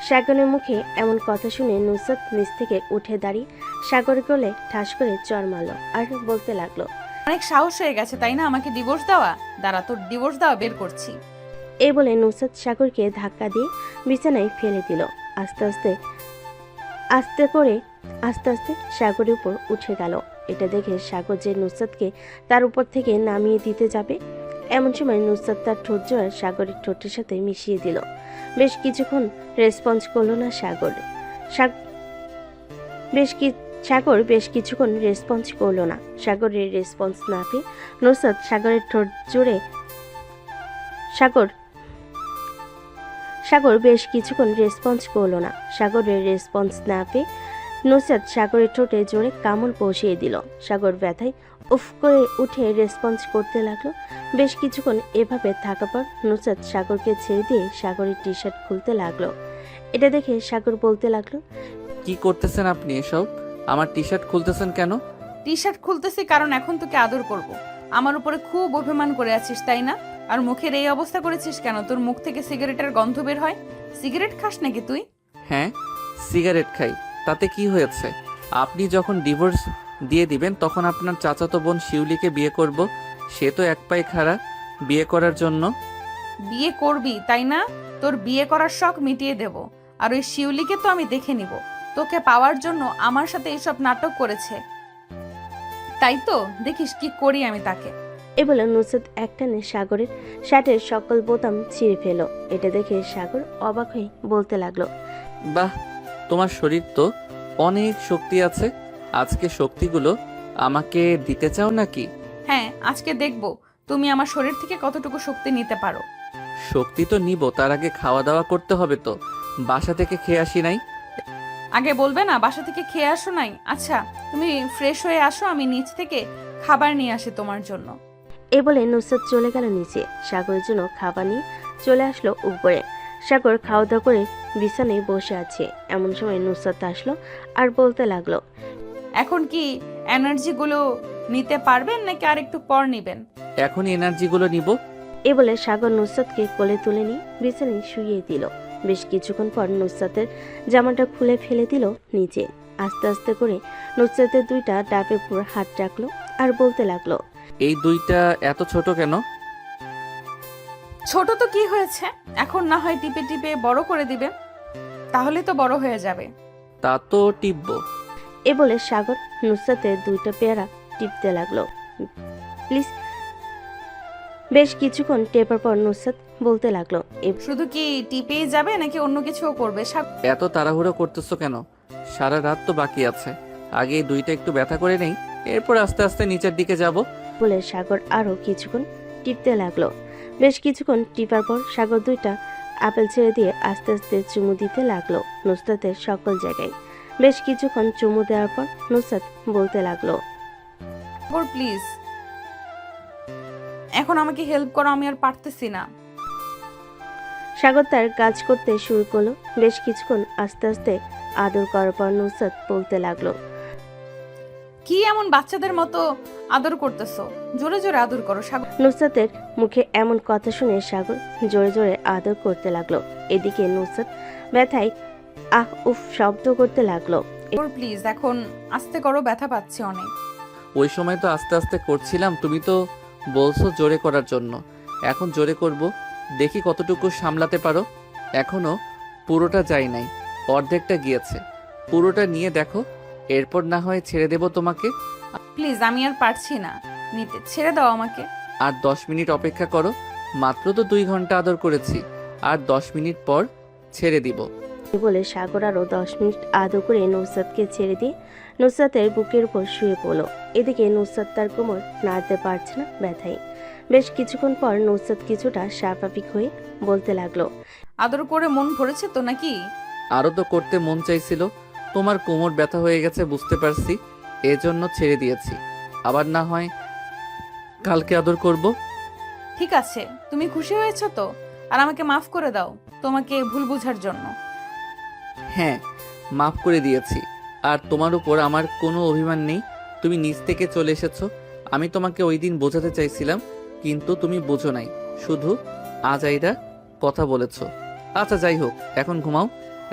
সাগরের মুখে এমন কথা শুনে নুসরাত নিচ থেকে উঠে দাঁড়িয়ে সাগরের গলে ঠাস করে চড় মারল আর বলতে লাগলো, অনেক সাহস হয়ে গেছে তাই না আমাকে ডিভোর্স দেওয়া? দাঁড়া, তোর ডিভোর্স দেওয়া বের করছি। এই বলে নুসরাত সাগরকে ধাক্কা দিয়ে বিছানায় ফেলে দিল। আস্তে আস্তে সাগরের উপর উঠে গেল। এটা দেখে সাগর যে নুসরাতকে তার উপর থেকে নামিয়ে দিতে যাবে, এমন সময় নুসরাত তার ঠোঁট জোড়া সাগরের ঠোঁটের সাথে মিশিয়ে দিল। বেশ কিছুক্ষণ রেসপন্স করলো না সাগর। বেশ কিছুক্ষণ রেসপন্স করলো না। সাগরের রেসপন্স না পেয়ে নুসরাত সাগরের ঠোঁট জুড়ে সাগর বেশ কিছুক্ষণ রেসপন্স করলো না। সাগরের রেসপন্স না পেয়ে নুসরাত সাগরের ঠোঁটে জোরে কামড় বসিয়ে দিল। সাগর ব্যথায় উফ করে উঠে রেসপন্স করতে লাগলো। বেশ কিছুক্ষণ এভাবে থাকার পর নুসরাত সাগরকে ছেড়ে দিয়ে সাগরের টি শার্ট খুলতে লাগলো। এটা দেখে সাগর বলতে লাগলো, কি করতেছেন আপনি এসব? আমার টি শার্ট খুলতেছেন কেন? টি শার্ট খুলতেছি কারণ এখন তোকে আদর করব। আমার উপরে খুব অভিমান করে আছিস তাই না? আর মুখের এই অবস্থা করেছিস কেন? তোর মুখ থেকে সিগারেটের গন্ধ বের হয়। সিগারেট খাস নাকি তুই? হ্যাঁ, সিগারেট খাই, তাতে কি হয়েছে? আপনি যখন ডিভোর্স দিয়ে দিবেন তখন আপনার চাচাতো বোন শিউলিকে বিয়ে করব। সে তো এক পায়ে খাড়া বিয়ে করার জন্য। বিয়ে করবি তাই না? তোর বিয়ে করার শখ মিটিয়ে দেব। আর ওই শিউলিকে তো আমি দেখে নিব। তোকে পাওয়ার জন্য আমার সাথে এইসব নাটক করেছে, তাই তো দেখিস কি করি আমি তাকে। এ বলে নুসরাত একটানে সাগরের শার্টের সকল বোতাম ছিঁড়ে ফেল। এটা দেখে সাগর অবাক হয়ে বলতে লাগলো, বাহ, তোমার শরীর তো অনেক শক্তি আছে। আজকে শক্তিগুলো আমাকে দিতে চাও নাকি? হ্যাঁ, আজকে দেখব তুমি আমার শরীর থেকে কতটুকু শক্তি নিতে পারো। শক্তি তো নিব, তার আগে খাওয়া দাওয়া করতে হবে তো। বাসা থেকে খেয়ে আসি নাই। আগে বলবে না বাসা থেকে খেয়ে আসো নাই? আচ্ছা, তুমি ফ্রেশ হয়ে আসো, আমি নিচ থেকে খাবার নিয়ে আসি তোমার জন্য। এ বলে নুসরাত চলে গেল নিচে। সাগরের জন্য খাবার নিয়ে চলে আসলো উপরে। সাগর খাওয়া দাওয়া করে বিছানায় বসে আছে। এমন সময় নুসরাত আসলো আর বলতে লাগলো, এখন কি এনার্জিগুলো নিতে পারবেন নাকি আর একটু পর নিবেন? এখনই এনার্জিগুলো নিব। এ বলে সাগর নুসরাতকে কোলে তুলে নিয়ে বিছানায় শুইয়ে দিল। বেশ কিছুক্ষণ পর নুসরাতের জামাটা খুলে ফেলে দিল নিচে। আস্তে আস্তে করে নুসরাতের দুইটা ডাবের উপর হাত রাখলো আর বলতে লাগলো, এই দুইটা এত ছোট কেন? ছোট তো কি হয়েছে, এখন না হয় টিপে টিপে বড় করে দিবে, তাহলে তো বড় হয়ে যাবে। তা তো টিপবো। এ বলে সাগর নুসরাতের দুইটা পেয়ারা টিপতে লাগলো। প্লিজ। বেশ কিছুক্ষণ টেপার পর নুসরাত বলতে লাগলো, শুধু কি টিপেই যাবে নাকি অন্য কিছুও করবে? এত তাড়াহুড়ো করতেছো কেন? সারা রাত তো বাকি আছে। আগে এই দুইটা একটু ব্যথা করে নেই, এরপর আস্তে আস্তে নিচের দিকে যাব। বলে সাগর আরো কিছুক্ষণ টিপতে লাগলো। বেশ কিছুক্ষণ টিপার পর সাগর দুইটা আপেল ছেড়ে দিয়ে আস্তে আস্তে চুমু দিতে লাগলো নুসরাতের সকল জায়গায়। বেশ কিছুক্ষণ চুমু দেওয়ার পর নুসরাত বলতে লাগলো, প্লিজ এখন আমাকে হেল্প করো, আমি আর পারতেছি না। সাগর তার কাজ করতে শুরু করলো। বেশ কিছুক্ষণ আস্তে আস্তে আদর করার পর নুসরাত বলতে লাগলো, কি এমন বাচ্চাদের মতো আদর করতেছো? জোরে জোরে আদর করো সাগর। নুসরাতের মুখে এমন কথা শুনে সাগর জোরে জোরে আদর করতে লাগলো। এদিকে নুসরাত ব্যথায় আহ উফ শব্দ করতে লাগলো। প্লিজ এখন আস্তে করো, ব্যথা পাচ্ছি অনেক। ওই সময় তো আস্তে আস্তে করছিলাম, তুমি তো বলছো জোরে করার জন্য। এখন জোরে করব, দেখি কতটুকু সামলাতে পারো। এখনো পুরোটা যায় নাই, অর্ধেকটা গিয়েছে। পুরোটা নিয়ে দেখো, এরপর না হয় ছেড়ে দেব তোমাকে। প্লিজ আমি আর পারছি না নিতে, ছেড়ে দাও আমাকে। আর 10 মিনিট অপেক্ষা করো, মাত্র তো 2 ঘন্টা আদর করেছি, আর 10 মিনিট পর ছেড়ে দিব। বলে সাগর আরও 10 মিনিট আদর করে নুসরাতকে ছেড়ে দিয়ে নুসরাতের বুকের উপর শুয়ে পড়ল। এদিকে নুসরাত তার কোমর নাড়তে পারছে না ব্যথায়। বেশ কিছুক্ষণ পর নুসরাত কিছুটা স্বাভাবিক হয়ে বলতে লাগলো, আদর করে মন ভরেছে তো নাকি? আরও তো করতে মন চাইছিল, তোমার কোমর ব্যথা হয়ে গেছে বুঝতে পারছি, এজন্য ছেড়ে দিয়েছি। আবার না হয় কালকে আদর করব। ঠিক আছে, তুমি খুশি হয়েছো তো? আর আমাকে মাফ করে দাও তোমাকে ভুল বোঝার জন্য। হ্যাঁ, মাফ করে দিয়েছি। আর তোমার উপর আমার কোনো অভিমান নেই, তুমি নিজ থেকে চলে এসেছো। আমি তোমাকে ওই দিন বোঝাতে চাইছিলাম, কিন্তু তুমি বোঝো নাই, শুধু আজ আইরা কথা বলেছ। আচ্ছা যাই হোক, এখন ঘুমাও,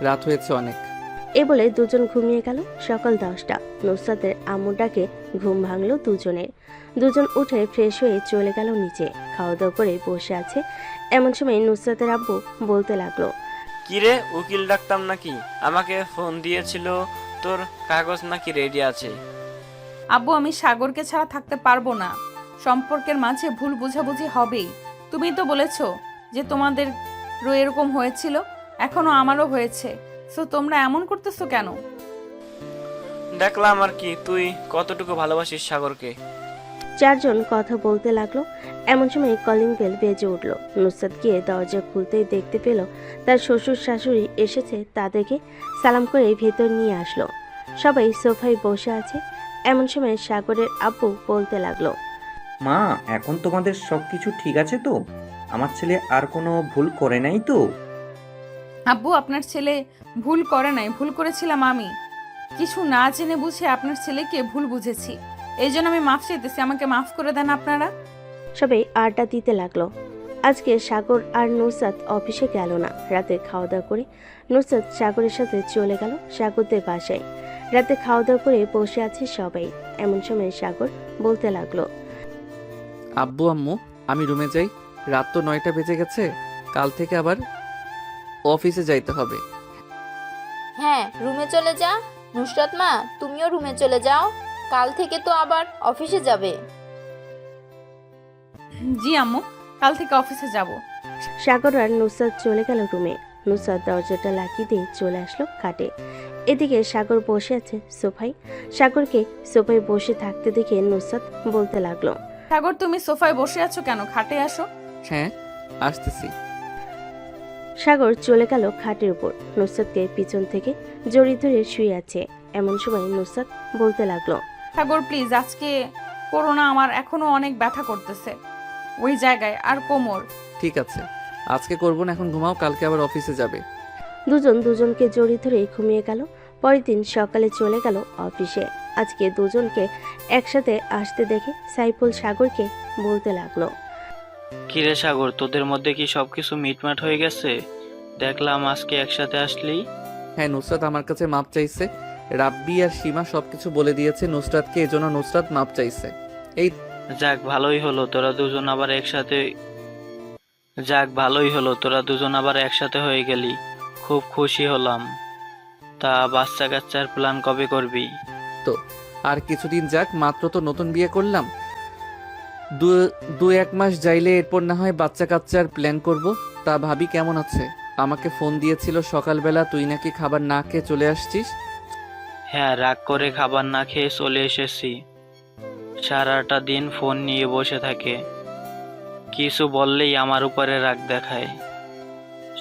রাত হয়েছে অনেক। এ বলে দুজন ঘুমিয়ে গেল। সকাল 10টা। নুসরাতের আম্মুর ডাকে ঘুম ভাঙলো দুজনের। দুজন উঠে ফ্রেশ হয়ে চলে গেল নিচে। খাওয়া দাওয়া করে বসে আছে এমন সময় নুসরাতের আব্বু বলতে লাগলো, কিরে উকিল ডাকতাম নাকি? আমাকে ফোন দিয়েছিল, তোর কাগজ নাকি রেডি আছে? আব্বু আমি সাগরকে ছাড়া থাকতে পারবো না, সম্পর্কের মাঝে ভুল বোঝাবুঝি হবেই। তুমি তো বলেছো যে তোমাদের এরকম হয়েছিল, এখনো আমারও হয়েছে, সো তোমরা এমন করতেছো কেন? দেখলাম আর কি, তুই কতটুকু ভালোবাসিস সাগরকে। চারজন কথা বলতে লাগলো। এমন সময় কলিং বেল বেজে উঠলো। নুসরাত গিয়ে দরজা খুলতেই দেখতে পেল তার শ্বশুর শাশুড়ি এসেছে। তাদেরকে সালাম করে ভেতর নিয়ে আসলো। সবাই সোফায় বসে আছে। এমন সময় সাগরের আব্বু বলতে লাগলো, মা, এখন তোমাদের সব কিছু ঠিক আছে তো? আমার ছেলে আর কোনো ভুল করে নাই তো? আব্বু আপনার ছেলে ভুল করে নাই, ভুল করেছিলাম আমি। কিছু না জেনে বুঝে আপনার ছেলেকে ভুল বুঝেছি, এই জন্য আমি মাফ চাইতেছি, আমাকে মাফ করে দেন আপনারা। সবাই আড্ডা দিতে লাগলো। আজকে সাগর আর নুসরাত অফিসে গেল না। রাতে খাওয়া দাওয়া করে নুসরাত সাগরের সাথে চলে গেল সাগরদের বাসায়। রাতে খাওয়া দাওয়া করে বসে আছে সবাই। এমন সময় সাগর বলতে লাগলো, আব্বু আম্মু আমি রুমে যাই, রাত তো 9টা বেজে গেছে, কাল থেকে আবার অফিসে যাইতে হবে। হ্যাঁ, রুমে চলে যা। নুসরাত মা, তুমিও রুমে চলে যাও, কাল থেকে তো আবার অফিসে যাবে। জি আম্মু, কাল থেকে অফিসে যাব। সাগর আর নুসরাত চলে গেল রুমে। নুসরাত দরজাটা লাগিয়ে দিয়ে চলে আসলো খাটে। এদিকে সাগর বসে আছে সোফায়। সাগরকে সোফায় বসে থাকতে দেখে নুসরাত বলতে লাগলো, সাগর তুমি সোফায় বসে আছো কেন? খাটে আসো। হ্যাঁ আসতেছি। সাগর চলে গেল খাটের উপর। নুসরাতকে পিছন থেকে জড়িয়ে ধরে শুয়ে আছে। এমন সময় নুসরাত বলতে লাগলো, সাগর প্লিজ আজকে করো না, আমার এখনো অনেক ব্যথা করতেছে ওই জায়গায় আর কোমর। ঠিক আছে, আজকে করবো না, এখন ঘুমাও, কালকে আবার অফিসে যাবে। দুজন দুজনকে জড়িয়ে ধরে ঘুমিয়ে গেল। পরের দিন সকালে চলে গেল অফিসে। আজকে দুজনকে একসাথে আসতে দেখে সাইফুল সাগরকে বলতে লাগলো, কিরে সাগর, তোদের মধ্যে কি সবকিছু মিটমাট হয়ে গেছে? দেখলাম আজকে একসাথে আসলি। হ্যাঁ, নুসরাত আমার কাছে মাপ চাইছে। রাব্বি আর সীমা সবকিছু বলে দিয়েছে নুসরাতকে, এজন্য নুসরাত মাপ চাইছে। এই যাক ভালোই হলো তোরা দুজন আবার একসাথে হয়ে গেলি, খুব খুশি হলাম। তা বাচ্চা কাচ্চার প্ল্যান কবে করবি? তো আর কিছুদিন যাক, মাত্র তো নতুন বিয়ে করলাম, দু এক মাস যাইলে এরপর না হয় বাচ্চা কাচ্চার প্ল্যান করব। তা ভাবি কেমন আছে? আমাকে ফোন দিয়েছিল সকালবেলা, তুই নাকি খাবার না খেয়ে চলে আসছিস। হ্যাঁ, রাগ করে খাবার না খেয়ে চলে এসেছি। সারাটা দিন ফোন নিয়ে বসে থাকে, কিছু বললেই আমার উপরে রাগ দেখায়।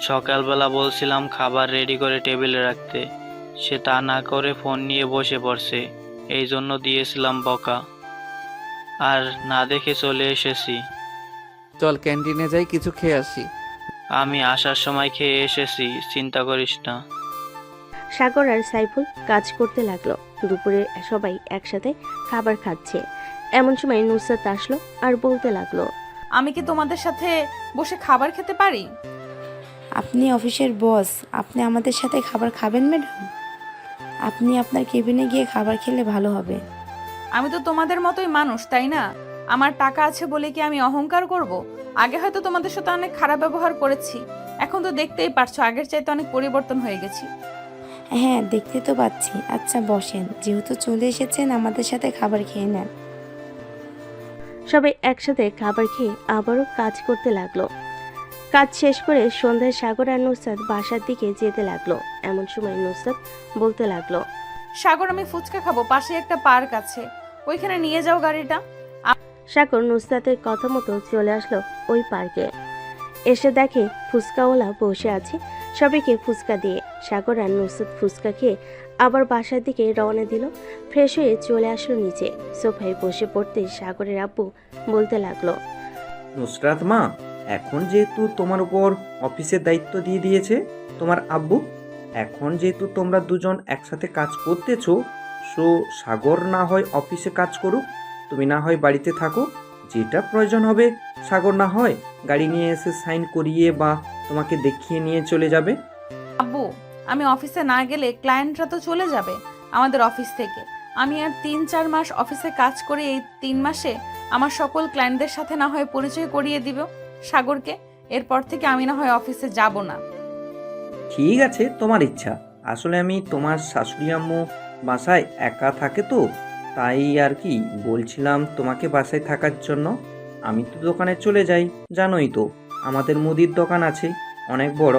সকালবেলা বলছিলাম খাবার রেডি করে টেবিলে রাখতে, সে তা না করে ফোন নিয়ে বসে পড়ছে, এই জন্য দিয়েছিলাম বকা, আর না দেখে চলে এসেছি। চল ক্যান্টিনে যাই, কিছু খেয়ে আসি। আমি আসার সময় খেয়ে এসেছি, চিন্তা করিস না। সাগর আর সাইফুল কাজ করতে লাগলো। দুপুরে সবাই একসাথে খাবার খাচ্ছে। এমন সময় নুসরাত আসলো আর বলতে লাগলো, আমি কি তোমাদের সাথে বসে খাবার খেতে পারি? আপনি অফিসের বস, আপনি আমাদের সাথে খাবার খাবেন ম্যাডাম? আপনি আপনার কেবিনে গিয়ে খাবার খেলে ভালো হবে। আমি তো তোমাদের মতোই মানুষ, তাই না? আমার টাকা আছে বলে কি আমি অহংকার করব? আগে হয়তো তোমাদের সাথে অনেক খারাপ ব্যবহার করেছি, এখন তো দেখতেই পারছো আগের চাইতে অনেক পরিবর্তন হয়ে গেছি। হ্যাঁ, দেখতে তো পাচ্ছি। আচ্ছা বসেন, যেহেতু চলে এসেছেন আমাদের সাথে খাবার খেয়ে নেন। সবাই একসাথে খাবার খেয়ে আবারও কাজ করতে লাগলো। কাজ শেষ করে সন্ধ্যায় সাগর আর নুসরাত বাসার দিকে যেতে লাগলো। এমন সময় নুসরাত বলতে লাগলো, সাগর, আমি ফুচকা খাবো, পাশে একটা পার্ক আছে, ওইখানে নিয়ে যাও গাড়িটা। সাগর নুসরাতের কথা মতো চলে আসলো ওই পার্কে। এসে দেখে ফুচকাওয়ালা বসে আছে। সবাইকে ফুচকা দিয়ে সাগর আর নুসরাত ফুচকা খেয়ে আবার বাসার দিকে রওনা দিল। ফ্রেশ হয়ে চলে আসলো নিচে। সোফায় বসে পড়তে সাগরের আব্বু বলতে লাগলো, নুসরাত মা, এখন যেহেতু তোমার উপর অফিসের দায়িত্ব দিয়ে দিয়েছে তোমার আব্বু, এখন যেহেতু তোমরা দুজন একসাথে কাজ করতেছো, সো সাগর না হয় অফিসে কাজ করুক, তুমি না হয় বাড়িতে থাকো। যেটা প্রয়োজন হবে সাগর না হয় গাড়ি নিয়ে এসে সাইন করিয়ে বা তোমাকে দেখিয়ে নিয়ে চলে যাবে। আব্বু, আমি অফিসে না গেলে ক্লায়েন্টরা তো চলে যাবে আমাদের অফিস থেকে। আমি আর 3-4 মাস অফিসে কাজ করে এই 3 মাসে আমার সকল ক্লায়েন্টদের সাথে না হয় পরিচয় করিয়ে দিব সাগরকে। এরপর থেকে আমি না হয় অফিসে যাব না। ঠিক আছে, তোমার ইচ্ছা। আসলে আমি তোমার শাশুড়ি আম্মু বাসায় একা থাকে তো, তাই আর কি বলছিলাম তোমাকে বাসায় থাকার জন্য। আমি তো দোকানে চলে যাই, জানোই তো আমাদের মুদির দোকান আছে অনেক বড়,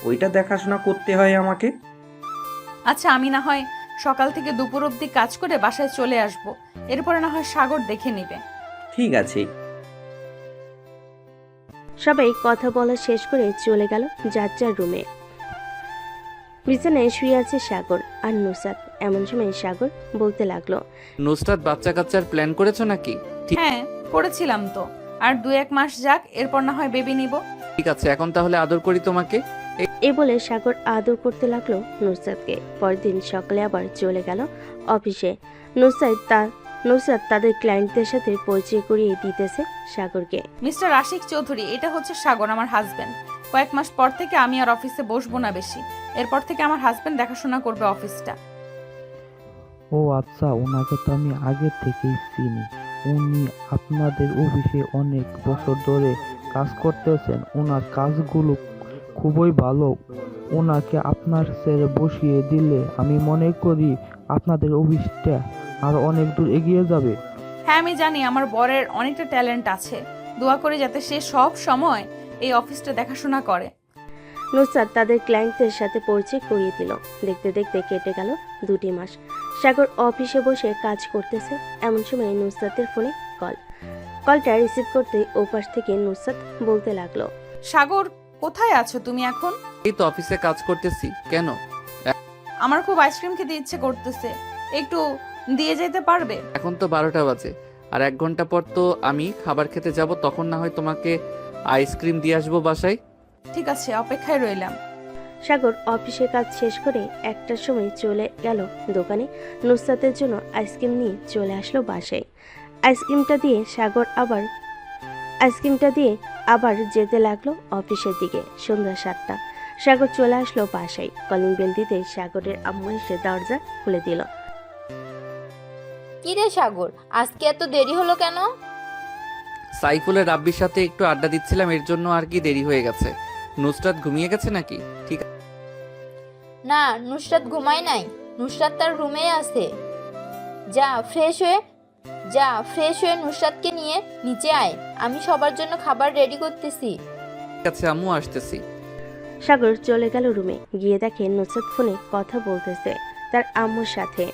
ওইটা দেখাশোনা করতে হয় আমাকে। আচ্ছা, আমি না হয় সকাল থেকে দুপুর অবধি কাজ করে বাসায় চলে আসব, এরপরে না হয় সাগর দেখে নেবে। ঠিক আছে। সবাই কথা বলা শেষ করে চলে গেল যার যার রুমে। বিছানায় শুয়ে আছে সাগর আর নুসরাত। এমন সময় সাগর বলতে লাগলো, নুসরাত, বাচ্চা কাচ্চার প্ল্যান করেছো নাকি? হ্যাঁ, করেছিলাম তো। আর 2-1 মাস যাক, এরপর না হয় বেবি নিব। ঠিক আছে, এখন তাহলে আদর করি তোমাকে। এ বলে সাগর আদর করতে লাগলো নুসরাতকে। পরদিন সকালে আবার চলে গেল অফিসে। নুসরাত তাদের ক্লায়েন্টদের সাথে পরিচয় করিয়ে দিতেছে সাগরকে। মিস্টার আশিক চৌধুরী, এটা হচ্ছে সাগর, আমার হাজবেন্ড। কয়েক মাস পর থেকে আমি আর অফিসে বসবো না বেশি। এরপর থেকে আমার হাজবেন্ড দেখাশোনা করবে অফিসটা। ও আচ্ছা, ওনাকে তো আমি আগে থেকেই চিনি। উনি আপনাদের অফিসে অনেক বছর ধরে কাজ করতেছেন। ওনার কাজগুলো খুবই ভালো। ওনাকে আপনার ছেড়ে বসিয়ে দিলে আমি মনে করি আপনাদের অফিসটা আর অনেক দূর এগিয়ে যাবে। হ্যাঁ, আমি জানি আমার বরের অনেকটা ট্যালেন্ট আছে। দোয়া করে যাতে সে সব সময় এই অফিসটা দেখাশোনা করে। নুসরাত তাদের ক্লায়েন্টদের সাথে পরিচয় করিয়ে দিল। দেখতে দেখতে কেটে গেল 2 মাস। সাগর অফিসে বসে কাজ করতেছে। এমন সময় নুসরাতের ফোনে কলটা রিসিভ করতে ওপাশ থেকে নুসরাত বলতে লাগলো, সাগর, কোথায় আছো তুমি এখন? এই তো অফিসে কাজ করতেছি। কেন? আমার খুব আইসক্রিম খেতে ইচ্ছে করতেছে, একটু দিয়ে যেতে পারবে? এখন তো 12টা বাজে, আর 1 ঘন্টা পর তো আমি খাবার খেতে যাব, তখন না হয় তোমাকে আইসক্রিম দিয়ে আসবো বাসায়। ঠিক আছে, অপেক্ষায় রইলাম। সাগর অফিসের কাজ শেষ করে 1টার সময় চলে গেল দোকানে। নুসরাতের জন্য আইসক্রিম নিয়ে চলে আসলো বাসায়। আইসক্রিমটা দিয়ে আবার যেতে লাগলো অফিসের দিকে। সন্ধ্যা 7টা। সাগর চলে আসলো বাসায়। কলিং বেল দিতে সাগরের আম্মু এসে দরজা খুলে দিল। কি রে সাগর, আজকে এত দেরি হলো কেন? সাইফুলের রাব্বির সাথে একটু আড্ডা দিচ্ছিলাম, এর জন্য আর কি দেরি হয়ে গেছে। নুসরাত ঘুমিয়ে গেছে নাকি? ঠিক না, নুসরাত ঘুমায় নাই, নুসরাত তার রুমেই আছে। যা ফ্রেশ হয়ে নুসরাতকে নিয়ে নিচে আয়, আমি সবার জন্য খাবার রেডি করতেছি। আছে, আম্মু আসতেছি। সাগর চলে গেল রুমে। গিয়ে দেখে নুসরাত ফোনে কথা বলতেছে তার আম্মুর সাথে।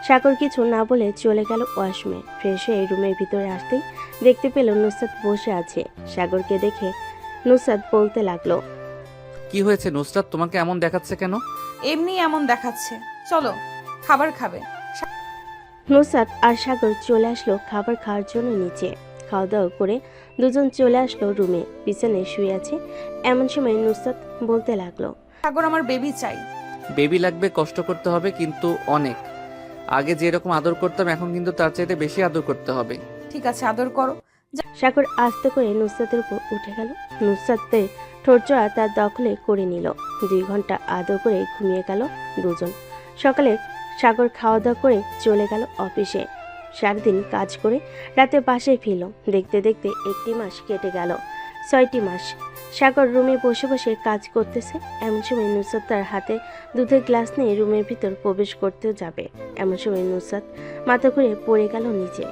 সাগর কিছু না বলে চলে গেল ওয়াশরুমে। ফ্রেশ হয়ে রুমের ভিতরে আসতেই দেখতে পেল নুসরাত বসে আছে। সাগরকে দেখে নুসরাত বলতে লাগলো, কি হয়েছে নুসরাত, তোমাকে এমন দেখাচ্ছে কেন? এমনি এমন দেখাচ্ছে, চলো খাবার খাবে। নুসরাত আর সাগর চলে আসলো খাবার খাওয়ার জন্য নিচে। খাওয়া দাওয়া করে দুজন চলে আসলো রুমে। বিছানায় শুয়ে আছে। এমন সময় নুসরাত বলতে লাগলো, সাগর, আমার বেবি চাই। বেবি লাগবে, কষ্ট করতে হবে, কিন্তু অনেক। আগে যেরকম আদর করতাম এখন কিন্তু তার চাইতে বেশি আদর করতে হবে। ঠিক আছে, আদর করো। সাগর আস্তে করে নুসরাতের উপর উঠে গেল। নুসরাতের ঠোঁটজোড়া তার দখলে করে নিল। 2 ঘন্টা আদর করে ঘুমিয়ে গেল দুজন। সকালে সাগর খাওয়া দাওয়া করে চলে গেল অফিসে। সারাদিন কাজ করে রাতে বাসায় ফিরল। দেখতে দেখতে 1টি মাস কেটে গেল। 6টি মাস সাগর রুমে বসে বসে কাজ করতেছে। এমন সময় নুসরাত তার হাতে দুধের গ্লাস নিয়ে রুমের ভিতর প্রবেশ করতে যাবে। এমন সময় নুসরাত মাথা ঘুরে পড়ে গেল নিচে।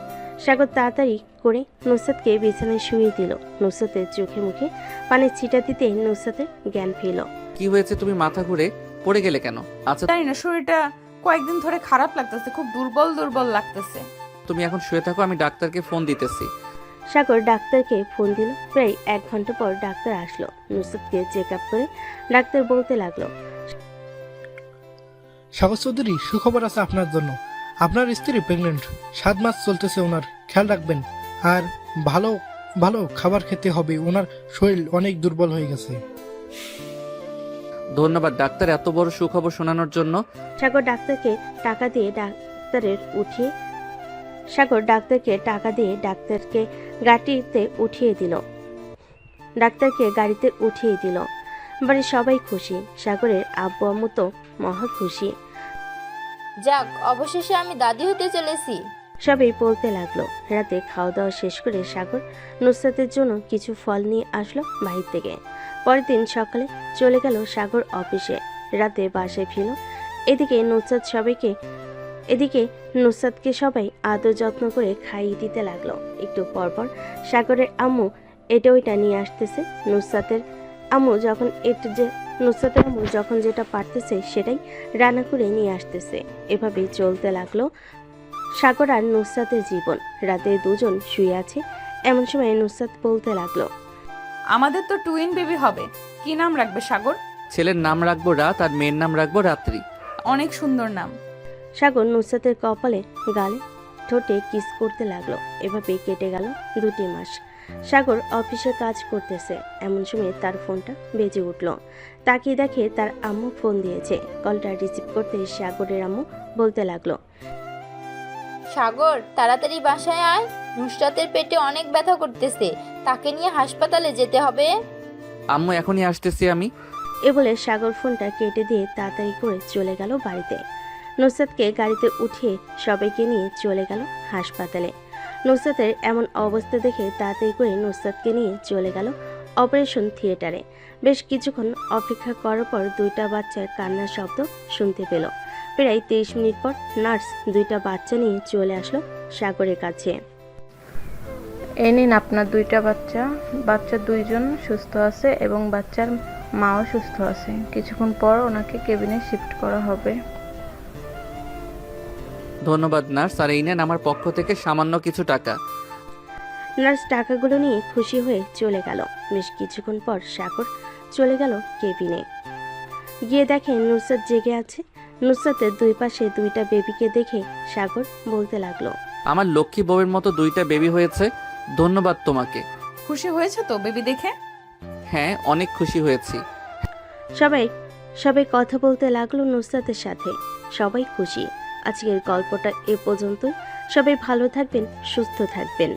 সাগর তাড়াতাড়ি করে নুসরাতকে বিছানায় শুইয়ে দিল। নুসরাতের চোখে মুখে পানির ছিটা দিতে নুসরাতের জ্ঞান ফিরল। কি হয়েছে, তুমি মাথা ঘুরে পড়ে গেলে কেন? আচ্ছা, জানি না, শরীরটা কয়েকদিন ধরে খারাপ লাগতেছে, খুব দুর্বল দুর্বল লাগতেছে। তুমি এখন শুয়ে থাকো, আমি ডাক্তারকে ফোন দিতেছি। সাগর ডাক্তারকে ফোন দিল। প্রায় 1 ঘন্টা পর ডাক্তার আসলো। নুসরাতকে চেক আপ করে ডাক্তার বলতে লাগলো, সাগর চৌধুরী, সুখবর আছে আপনার জন্য। আপনার স্ত্রী প্রেগনেন্ট, 7 মাস চলতেছে। ওনার খেয়াল রাখবেন, আর ভালো ভালো খাবার খেতে হবে। ওনার শরীর অনেক দুর্বল হয়ে গেছে। ধন্যবাদ ডাক্তার, এত বড় সুখবর শোনানোর জন্য। সাগর ডাক্তারকে টাকা দিয়ে ডাক্তারকে গাড়িতে উঠিয়ে দিল। বাড়ির সবাই খুশি। সাগরের আব্বু আম্মু তো মহা খুশি। যাক, অবশেষে আমি দাদি হতে চলেছি। সবাই বলতে লাগলো। রাতে খাওয়া দাওয়া শেষ করে সাগর নুসরাতের জন্য কিছু ফল নিয়ে আসলো বাহির থেকে। পরের দিন সকালে চলে গেল সাগর অফিসে। রাতে বাসায় ফিরল। এদিকে নুসরাতকে সবাই আদর যত্ন করে খাইয়ে দিতে লাগলো। একটু পরপর সাগরের আম্মু এটা ওইটা নিয়ে আসতেছে। নুসরাতের আম্মু যখন যেটা পারতেছে সেটাই রান্না করে নিয়ে আসতেছে। এভাবেই চলতে লাগলো সাগর আর নুসরাতের জীবন। রাতে দুজন শুয়ে আছে। এমন সময় নুসরাত বলতে লাগলো, আমাদের তো টুইন বেবি হবে, কি নাম রাখবে সাগর? ছেলের নাম রাখবো রাত আর মেয়ের নাম রাখবো রাত্রি। অনেক সুন্দর নাম। সাগর নুসরাতের কপালে গালে ঠোঁটে কিস করতে লাগলো। এভাবেই কেটে গেল 2টি মাস। সাগর অফিসে কাজ করতেছে। এমন সময় তার ফোনটা বেজে উঠল। তাকিয়ে দেখে তার আম্মু ফোন দিয়েছে। কলটা রিসিভ করতে সাগরের আম্মু বলতে লাগলো, সাগর, তাড়াতাড়ি বাসায় আয়। নুসরাতের পেটে অনেক ব্যথা করতেছে, তাকে নিয়ে হাসপাতালে যেতে হবে। আম্মু এখনই আসতেছি আমি। এ বলে সাগর ফোনটা কেটে দিয়ে তাড়াতাড়ি করে চলে গেল বাড়িতে। নুসরাতকে গাড়িতে উঠিয়ে সবাইকে নিয়ে চলে গেল হাসপাতালে। নুসরাতের এমন অবস্থা দেখে তাড়াতাড়ি করে নুসরাতকে নিয়ে চলে গেল অপারেশন থিয়েটারে। বেশ কিছুক্ষণ অপেক্ষা করার পর 2টা বাচ্চার কান্নার শব্দ শুনতে পেল। প্রায় 30 মিনিট পর নার্স 2টা বাচ্চা নিয়ে চলে আসলো সাগরের কাছে। এই নিন আপনার 2টা বাচ্চা। বাচ্চা 2জন সুস্থ আছে এবং বাচ্চার মাও সুস্থ আছে। কিছুক্ষণ পর ওনাকে কেবিনে শিফট করা হবে। ধন্যবাদ নার্স, আর এই নেন আমার পক্ষ থেকে সামান্য কিছু টাকা। নার্স টাকাগুলো নিয়ে খুশি হয়ে চলে গেল। বেশ কিছুক্ষণ পর সাগর চলে গেল কেবিনে। গিয়ে দেখে নুসরাত জেগে আছে। নুসরাতের 2 পাশে 2টা বেবিকে দেখে সাগর বলতে লাগলো, আমার লক্ষ্মী বউয়ের মতো 2টা বেবি হয়েছে, ধন্যবাদ তোমাকে। খুশি হয়েছে তো বেবি দেখে? হ্যাঁ, অনেক খুশি হয়েছি। সবাই কথা বলতে লাগলো নুসরাতের সাথে। সবাই খুশি। আজকের গল্পটা এ পর্যন্তই। সবাই ভালো থাকবেন, সুস্থ থাকবেন।